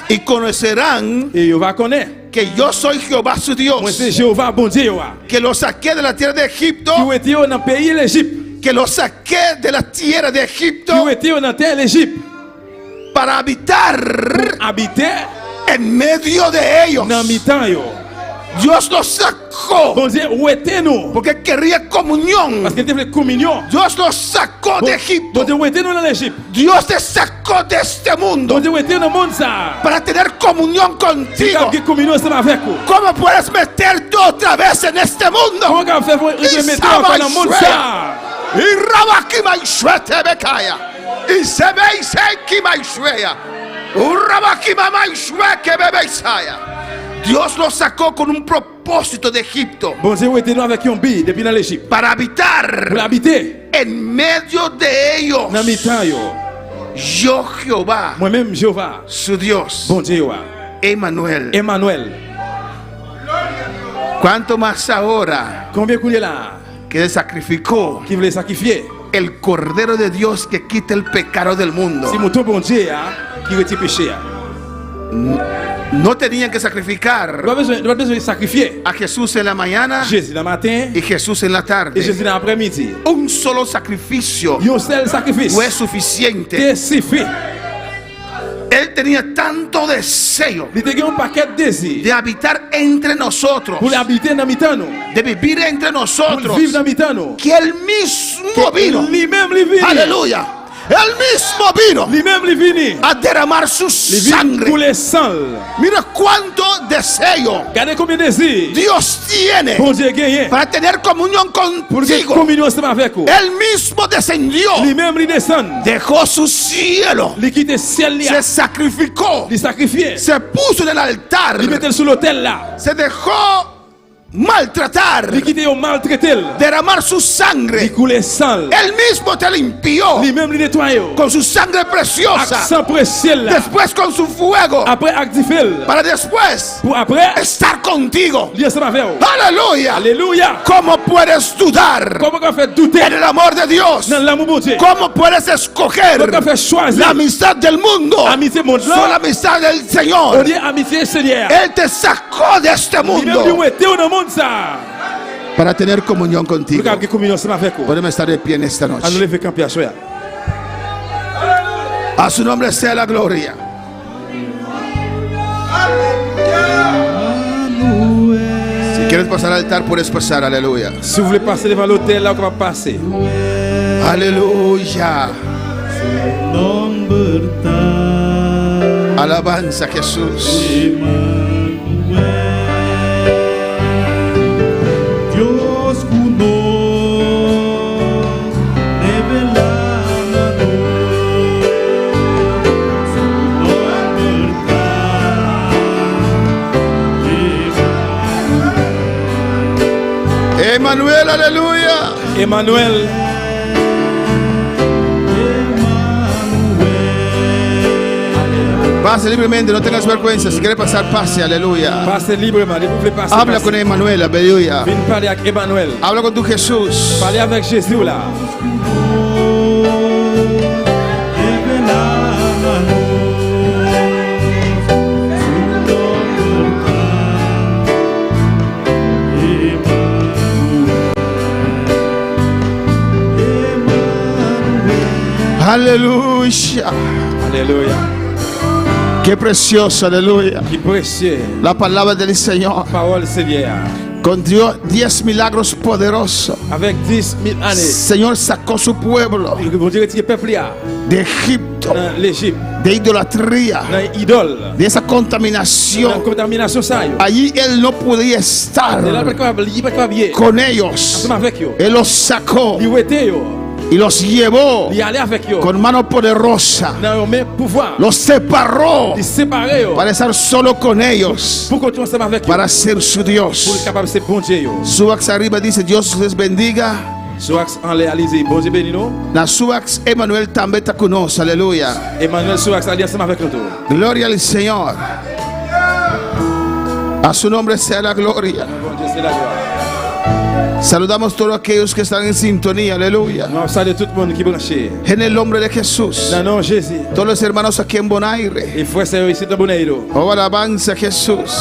Y conocerán Et yo va connaître. que yo soy Jehová su Moi c'est Dios. Jéhovah bon Dieu yo. Que los saqué de la tierra de Egipto. Qui était dans le pays l'Égypte. Que los saqué de la tierra de Egipto Qui était dans la terre l'Égypte. para habitar Habiter en medio de ellos. dans mi-temps yo. Dios los sacó Bon Dieu, où était nous? porque quería comunión. Parce qu'il était communion. Dios los sacó de Bon Egipto. Dieu, où était nous dans l'Égypte? Dios te sacó de este Bon mundo Dieu, où était dans le monde ça? para tener comunión contigo. Qui communion ensemble avec vous? ¿Cómo puedes meterte otra vez en este mundo? Comment on fait pour mettre encore dans le monde ça? Y rabakima y shuete bekaya. Y se ve y se kima y shuea. Urabakima ma y shueke bebe Isaya. Dios los sacó con un propósito de Egipto Bon Dieu, où était nous avec un billet depuis dans l'Égypte? para habitar Pour habiter en medio de ellos. dans mi-temps yo. Yo Jehová, Moi-même Jéhovah, su Dios, bon Dieu yo. Emmanuel. Emmanuel. ¿Cuánto más ahora Combien couler là? que él sacrificó Qui voulait sacrifier? el Cordero de Dios que quita el pecado del mundo? Si mouton bon Dieu qui retire péché. No tenían que sacrificar Pas besoin de sacrifier. a Jesús en la mañana Jésus dans le matin y Jesús en la et tarde. Jésus dans l'après-midi. Un solo sacrificio Un seul sacrifice. fue suficiente. Te suffit. Él tenía tanto deseo Il te un paquet de désirs de habitar entre nosotros, pour l'habiter dans mi-temps nous. de vivir entre Pour nosotros, vivre dans mi-temps nous. que él mismo vino. Lui-même lui vini. Aleluya. Él mismo vino Lui-même lui vini. a derramar su Lui vini sangre. pour les sang. Mira cuánto deseo Regardez combien de désirs Dios tiene bon Dieu gagné. para tener comunión Pour que contigo. communion ensemble avec vous. Él mismo descendió, Lui-même lui descend. dejó su cielo, Il quitte le ciel se là. sacrificó, Il sacrifié. se puso en el altar, Il mettait sur l'autel là. se dejó maltratar, Il quitte au maltraité. derramar su Il sangre. coulait sang. Él mismo te limpió Lui-même lui nettoyé. con su sangre Avec preciosa, sang précieux là. después con su fuego, Après activer. para después Pour après, estar contigo. il ensemble avec vous. Aleluya. Alléluia. ¿Cómo puedes dudar Comment on fait douter en el amor de Dios? dans l'amour de Dieu? ¿Cómo puedes escoger Comment on fait choisir la amistad del mundo amitié monde sobre la là? amistad del On Señor? dit amitié Seigneur. Él te sacó de este Lui-même lui mundo était dans le monde ça. para tener comunión contigo. Regarde que communion ensemble avec vous. Podemos estar de pie en esta À nous noche. lever camper à soi. A su nombre sea la gloria. Si quieres pasar al altar, puedes pasar. Aleluya. Si vous voulez passer devant l'autel là, on va passer. Aleluya. Alabanza a Jesús. Dios uno revelado su nombre. Emmanuel, aleluya. Emmanuel. Pase libremente, no tengas vergüenza. Si quiere pasar, pase, aleluya. Passez librement. Vous voulez passer. Habla passez. con Emmanuel, aleluya. Viens parler avec Emmanuel. Habla con tu Jesús. Parlez avec Jésus là. Aleluya. Alléluia. Qué precioso, aleluya. Qui précieux. La palabra del Señor. Parole Seigneur. Con Dios 10 milagros poderosos. Avec 10 000 années. Señor sacó su pueblo Vous direz que peuple là. de Egipto, Dans l'Égypte. de idolatría, Dans l'idole. de esa Dans la contaminación. contamination ça. Yo. Allí él no podía estar Et là, il pas capable bien. con ellos. Ensemble avec yo. Él los sacó Il était yo. y los llevó Il allait avec yo. con mano poderosa. Dans un pouvoir. Los separó Il séparé yo. para estar solo con ellos, Pour continuer ensemble avec yo. para ser su Pour être Dios. capable de se bon Dieu yo. Suax arriba dice: Dios les bendiga. Soax en réalisé. Bon Dieu béni nous. Na Suax Emmanuel también está con nosotros. Aleluya. Emmanuel Soax allié ensemble avec nous. Tout. Gloria al Señor. A su nombre sea la gloria. Bon Dieu, c'est la gloire. Saludamos a todos aquellos que están en sintonía. Aleluya. Nous saluons tout le monde qui est branché. En el nombre de Jesús. Dans le nom de Jésus. Todos los hermanos aquí en Bonaire. Et frère, c'est ici dans Bonaire. Oh, alabanza a Jesús.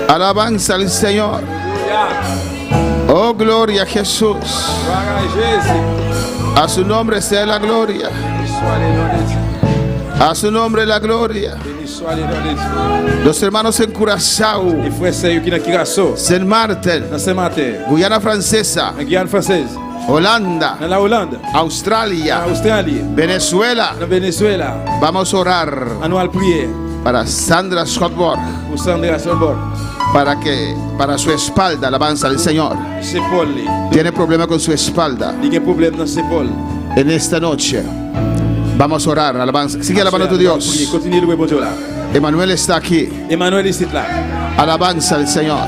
Alabanza al Señor. Oh, gloria a Jesús. Gloire à Jésus. A su nombre sea la gloria. Béni soit le nom de Dieu. A su nombre la gloria. Béni soit le nom de Dieu. Los hermanos en Curazao, Et frère, c'est eux qui dans Curaçao. Saint Martin, Dans Saint-Martin. Guyana Francesa, En Guyane française. Holanda, Dans la Hollande. Australia, En Australie. Venezuela. Dans Venezuela. Vamos a orar On va prier para Sandra Schottborg, pour Sandra Solborg. para su espalda, alabanza al Señor. C'est Paul. Tiene problema con su espalda. Il y a un problème dans ses Paul. En esta noche vamos a orar, alabanza. Sigue alabando a tu Dios. Continue de louer bon Dieu là. Emmanuel está aquí. Emmanuel est ici là. Alabanza al Señor.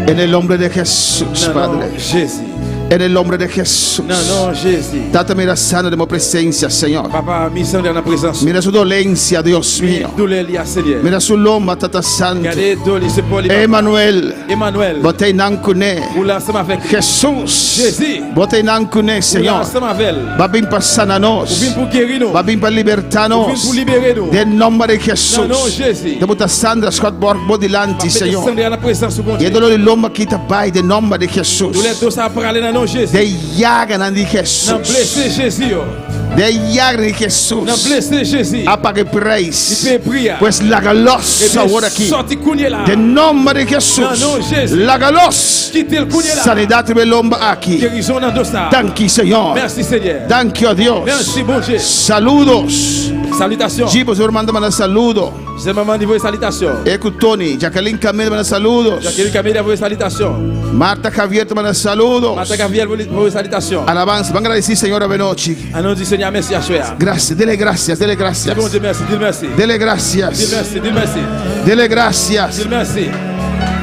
En el nombre de Jesús, Non, non, Padre. Jésus. En el nombre de Jesús. Non, non, Jésus. Tata, mira sana de mi presencia, Señor. Papa, mis Sandra dans la présence. Mira su dolencia, Dios mío. Douleur liée à Seigneur. Mira su loma, Tata Santo. Regardez, douleur, c'est Paul. Emmanuel. Emmanuel. Botei nankune. Pour l'ensemble avec Jesús. Jésus. Botei nankune, Pour Señor. l'ensemble avec. Va para Pour sananos. venir pour guérir nous. Va para Pour venir libertarnos. pour libérer nous. Del nombre de Non, Jesús. non, Jésus. Debuta Sandra Schottborg Bodilanti, Señor. Sandra dans la présence du bon Y Dieu. dolor y loma quita pai del nombre de Jesús. Douleur, tout ça pour aller dans le nom de Jésus. De llaga de Non, Jesús. blessé Jésus. yo. De llaga de Non, Jesús. blessé Jésus. Apague Il praise. peut prier. Pues la galos ahora aquí. Sorti cougné là. De nombre de Jesús. No, no, Jesús. La galos. Quittez le cougné là. Sanidad de lomba aquí. Guérison dans ça. Thank you, Señor. Merci Seigneur. Thank you, Dios. Merci bon Dieu. Saludos. Salutations. Gibo, señor, mándame saludo. C'est le moment de vous salutations. Ecutoni, Jacqueline Camille, manda saludos. Jacqueline Camille, vous salutations. Marta Javier, te manda saludos. Martha Gabriel, vous salutations. Alabanza. Van a decir, Señora Benochi. À nom du Seigneur, merci à toi. Gracias, dele gracias, dele gracias. Bon Dieu, merci. Dis merci. Dele Dis gracias. merci. Dis merci. Dele gracias. Dis merci.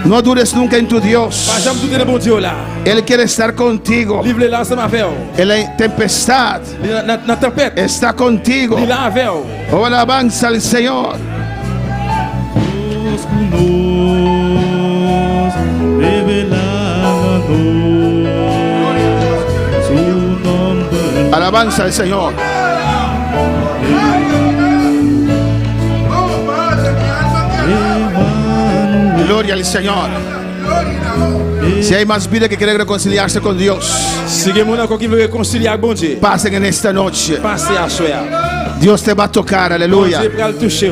No dudes nunca en tu Dios. Pas jamais douter de bon Dieu là. Él quiere estar contigo. Livre là ensemble avec vous. En la tempestad Dans la tempête. está contigo. Il est là avec vous. Oh, alabanza al Señor. Alabanza al Señor. Gloria al Señor. Si hay más vida que quiere reconciliarse con Dios, Si quelqu'un encore qui veut réconcilier avec bon Dieu, pasen en esta noche. passez à soi. Dios te va a tocar, Bon aleluya. Dieu va le toucher.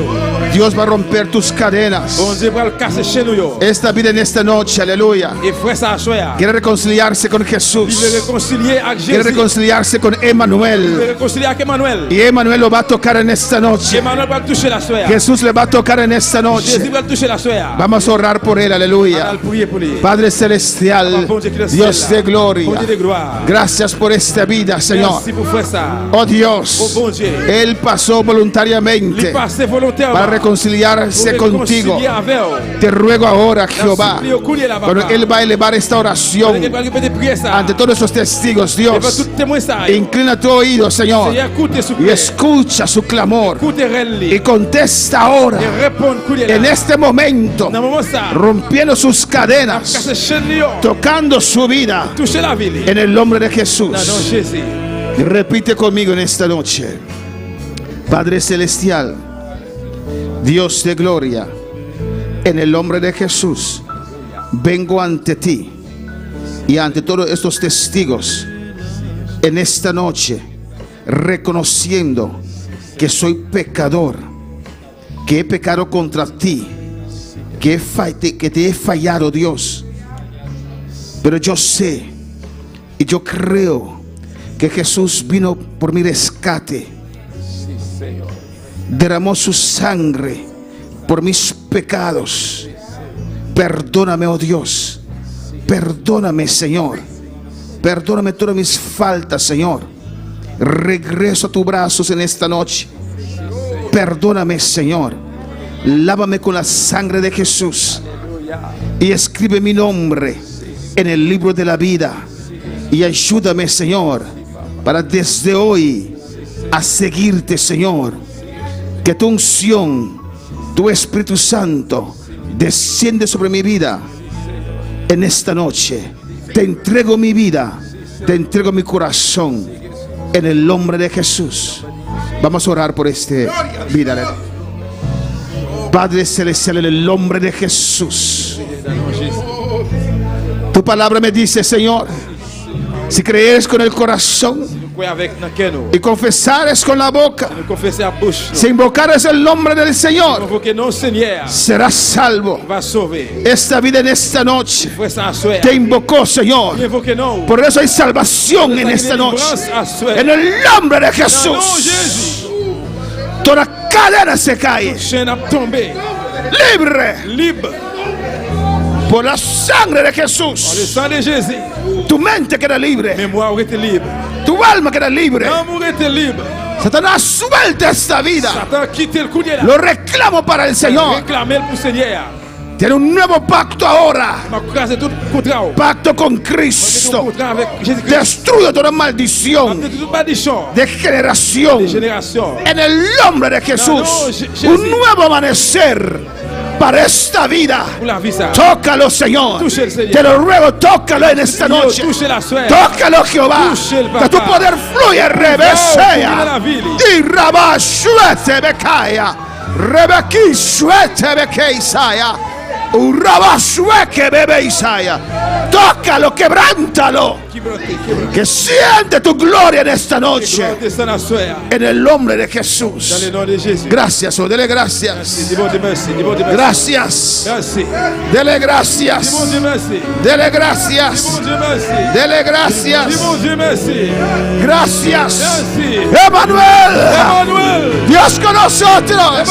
Dios va a romper tus cadenas. Bon Dieu va le casser chez nous. yo. Esta vida en esta noche, aleluya. Et frère, ça à soi. Quiere reconciliarse con Il veut Jesús. réconcilier avec Quiere Jésus. reconciliarse con Il veut Emmanuel. réconcilier avec Emmanuel. Y Emmanuel lo va a tocar en esta noche. Emmanuel va le toucher la soeur. Jesús le va a tocar en esta Jésus noche. va le toucher la soeur. Vamos a orar por él, On va aleluya. le prier pour lui. Padre celestial, Dios de Bon gloria. Dieu de gloire. Gracias por esta vida, Señor. Merci pour faire ça. Oh Dios, Oh bon Dieu. Él pasó Il voluntariamente passe volontairement. para reconciliarse pour contigo. réconcilier avec vous. Te ruego ahora, Jehová, Supplie au coulier là, cuando papa. Él va a elevar esta oración Il va répéter prier ça. ante todos esos testigos, Il va Dios, tout témoin ça. inclina tu oído, Señor, Seigneur, écoute s'il vous y plaît. escucha su clamor Écoute y Renly. contesta ahora, Et réponds coulier là. en este momento, Dans le moment ça. rompiendo sus cadenas, Casser chez nous. tocando su vida, Toucher la ville. en el nombre de Dans le nom Jesús. de Jésus. Repite conmigo en esta noche. Padre celestial, Dios de gloria, en el nombre de Jesús, vengo ante ti y ante todos estos testigos en esta noche, reconociendo que soy pecador, que he pecado contra ti, que te he fallado, Dios. Pero yo sé y yo creo que Jesús vino por mi rescate, derramó su sangre por mis pecados. Perdóname, oh Dios, perdóname, Señor, perdóname todas mis faltas, Señor. Regreso a tus brazos en esta noche. Perdóname, Señor, lávame con la sangre de Jesús y escribe mi nombre en el libro de la vida, y ayúdame, Señor, para desde hoy a seguirte, Señor. Que tu unción, tu Espíritu Santo desciende sobre mi vida en esta noche. Te entrego mi vida, te entrego mi corazón en el nombre de Jesús. Vamos a orar por esta vida. Padre Celestial, en el nombre de Jesús. Tu palabra me dice, Señor, si crees con el corazón y confesares con la boca, si invocares el nombre del Señor, serás salvo. Esta vida en esta noche te invocó, Señor. Por eso hay salvación en esta noche, en el nombre de Jesús. Toda cadena se cae, libre por la sangre de Jesús. Tu mente queda libre, tu alma queda libre. Satanás, suelta esta vida. Lo reclamo para el Señor. Tiene un nuevo pacto ahora. Pacto con Cristo. Destruye toda maldición de generación. En el nombre de Jesús. Un nuevo amanecer para esta vida. Tócalo, Señor. Te lo ruego, tócalo en esta noche. Tócalo, Jehová. Que tu poder fluya, revesea. Y rabashuete becaya. Rebequi suete bequeisaya. Urabashueke bebe Isaya. Tócalo, quebrántalo. Que siente tu gloria en esta noche. En el nombre de Jesús. Gracias, oh, dele gracias. Gracias. Dele gracias. Dele gracias. Dele gracias. Gracias. Emmanuel. Dios con nosotros.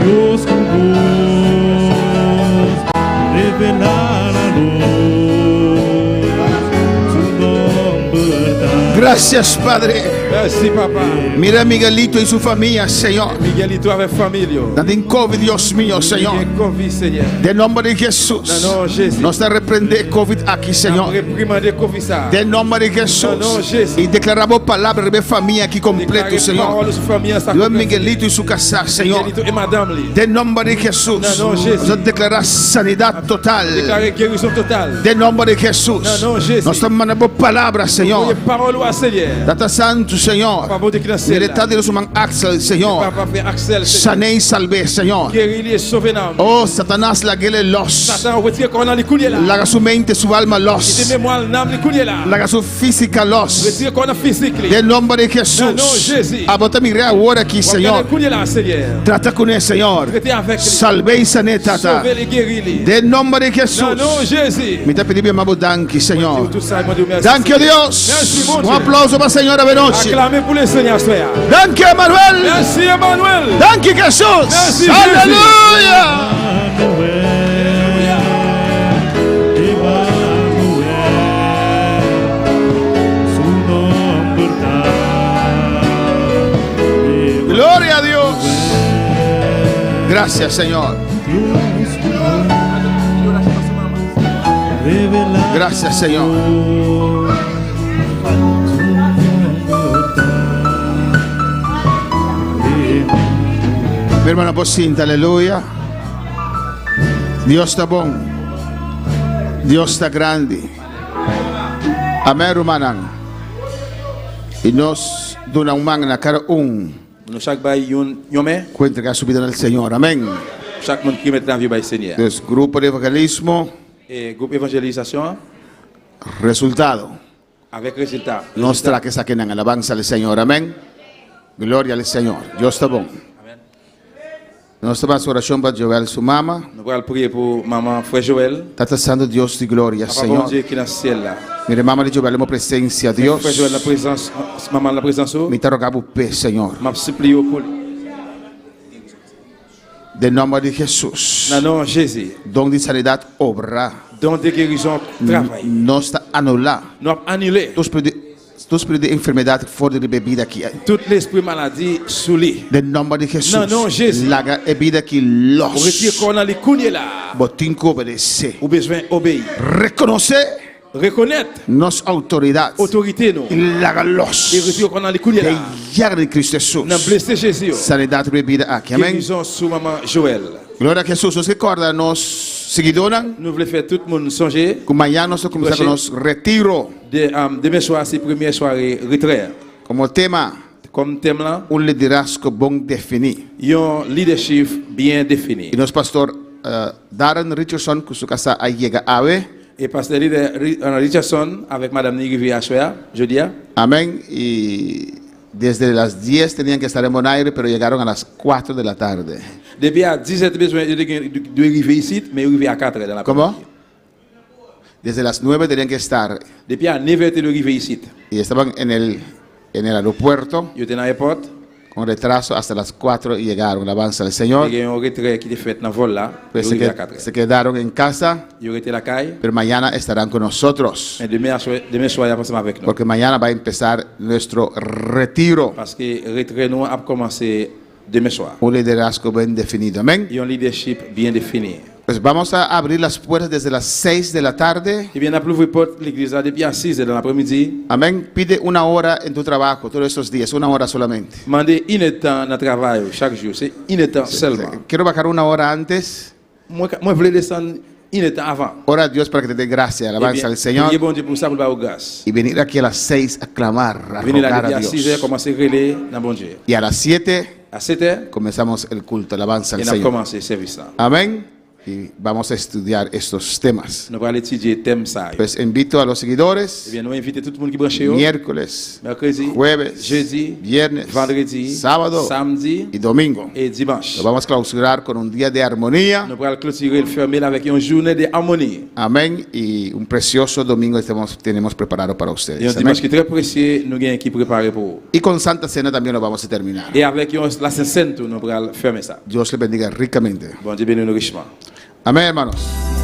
Dios con vos, revelar la luz, su nombre. Gracias, Padre. Merci, papa. Mira a Miguelito y su familia, Señor. Miguelito avec famille. Nadie COVID, Dios mío, Señor. Covid, Seigneur. Del nombre de Jesús. No, Jésus. Nos está reprender COVID aquí, Señor. Del nombre de Jesús. No, Jésus. Y declaramos palabra de familia aquí completo, Señor. Dios Miguelito y su casa, Señor. Miguelito et madame. Del nombre de Jesús. No, Jésus. Nos declara sanidad total. Déclarer guérison totale. Del nombre de Jesús. No, Jésus. Nos mandamos palabra, Señor. Parole au Seigneur. Data Santo, Señor. El estado de los humanos, Axel, Señor. Sané y salvé, Señor. Oh, Satanás, la guele los. Laga su mente, su alma los. Laga su física los. Del nombre de Jesús. Abota mi rea ahora aquí, Señor. Trata con él, Señor. Salve y sané, tata. Del nombre de Jesús. Me te pedí mi amado danki, Señor. Danke, Dios. Un aplauso para Señor de noche. Danke, Emmanuel. Merci, Emmanuel. Danke, Jesús. Merci, Aleluya. Gloria a Dios. Gracias, Señor. Gracias, Señor. Mi hermana Pocinta, aleluya. Dios está bon. Dios está grande. Amén, hermana. Y nos dona un man en la cara un. Cuenta que ha subido en el Señor. Amén. Chaque monde qui met la vie au Seigneur. Entonces, grupo de evangelismo, Et groupe évangélisation resultado. avec résultat. Nostra que saquen en alabanza al Señor. Amén. Gloria al Señor. Dios está bon. Amen. Nuestra más oración para Joel, su mamá. Nous allons prier pour maman frère Joël. Está santo Dios de gloria, Papa bon Señor. Dieu qui est dans le ciel là. Mire, mamá de Joel, hemos presencia, Dios. Frère Joël la présence maman la présence au. Me te rogamos, Señor. M'a supplié pour Del nombre de Jesús. dans le nom de Jésus. Don de sanidad obra. Don de guérison travail. No está anulado. Nous avons annulé Tus de enfermedad fuera de bebida aquí. tout l'esprit maladie sous lui. Del nombre de Jesús. No, no, Jésus. La bebida aquí Pour retirer los. qu'on a les couilles là. Botín que obedece. Ou besoin obéir. Reconoce Reconnaître nos autoridades. autorité nous. Y la Et los. retirer qu'on a les couilles Que là. llaga de Cristo Jesús. Nous blessé Jésus. Sanidad bebida aquí. Amén. Guérison sous maman Joël. Gloria a Jesús. Nos recuerda, nos seguidores. Nous voulons faire tout le monde songer. Que mañana nos comenzamos con nos retiro. Demain soir, c'est première soirée retrait. Como tema, Comme thème là, un liderazgo bon definido. il y a un leadership bien défini. Y nos pastor Darren Richardson, que su casa ahí llega ave. Et pasteur leader Richardson avec madame Nigri Achoya, jeudi. Amén. Y desde las 10 tenían que estar en Bonaire, pero llegaron a las 4 de la tarde. Depuis à 17 besoin de arriver ici, mais arriver à 4 dans la ¿Cómo? après-midi. Desde las 9 tenían que estar. Depuis à 9h de arriver ici. Y estaban en el aeropuerto Yo étais dans l'aéroport, con retraso hasta las 4 y llegaron. Alabanza al Señor. il y a un retrait qui était fait dans le vol là, Pues arrivé à 4h. se quedaron en casa, Yo étais à la caille, pero mañana estarán con nosotros. et demain soir, il a passé avec nous. Porque mañana va a empezar nuestro retiro. Parce que le retrait nous a commencé demain soir. Un liderazgo bien definido. Amén. Il y a un leadership bien défini. Pues vamos a abrir las puertas desde las 6 de la tarde. Eh bien, on a ouvert porte l'église là depuis à 6h dans l'après-midi. Amén. Pide una hora en tu trabajo todos estos días, una hora solamente. Demandez une heure de temps dans le travail chaque jour. C'est une heure de temps seulement. Quiero bajar una hora antes. Moi, je voulais descendre une heure de temps avant. Ora a Dios para que te dé gracia, alabanza al Señor. priez bon Dieu pour ça, pour le au grâce. Y venir aquí a las 6 a clamar, a Venez là rogar depuis a à 6h, Dios. commencer à relayer dans bon Dieu. Y a las 7 À 7h, comenzamos el culto, alabanza al on a Señor. commencé le service là. Amén. Y vamos a estudiar estos temas. Nous allons étudier le thème ça. Pues invito a los Eh seguidores, bien, nous invitons tout le monde qui branche au miércoles, mercredi, jueves, jeudi, viernes, vendredi, sábado samedi y domingo. et dimanche. Lo vamos a clausurar con un día de armonía. Nous allons clôturer le fermer là avec une journée d'harmonie. Amén. Y un precioso domingo tenemos preparado para Et un ustedes. dimanche Amén. qui est très précieux, nous avons qui préparé pour vous. Y con Santa Cena también lo vamos a terminar. Et avec la Sainte-Sainte, nous allons fermer ça. Dios le bendiga ricamente. Bon Dieu bénisse nous richement. Amén, hermanos.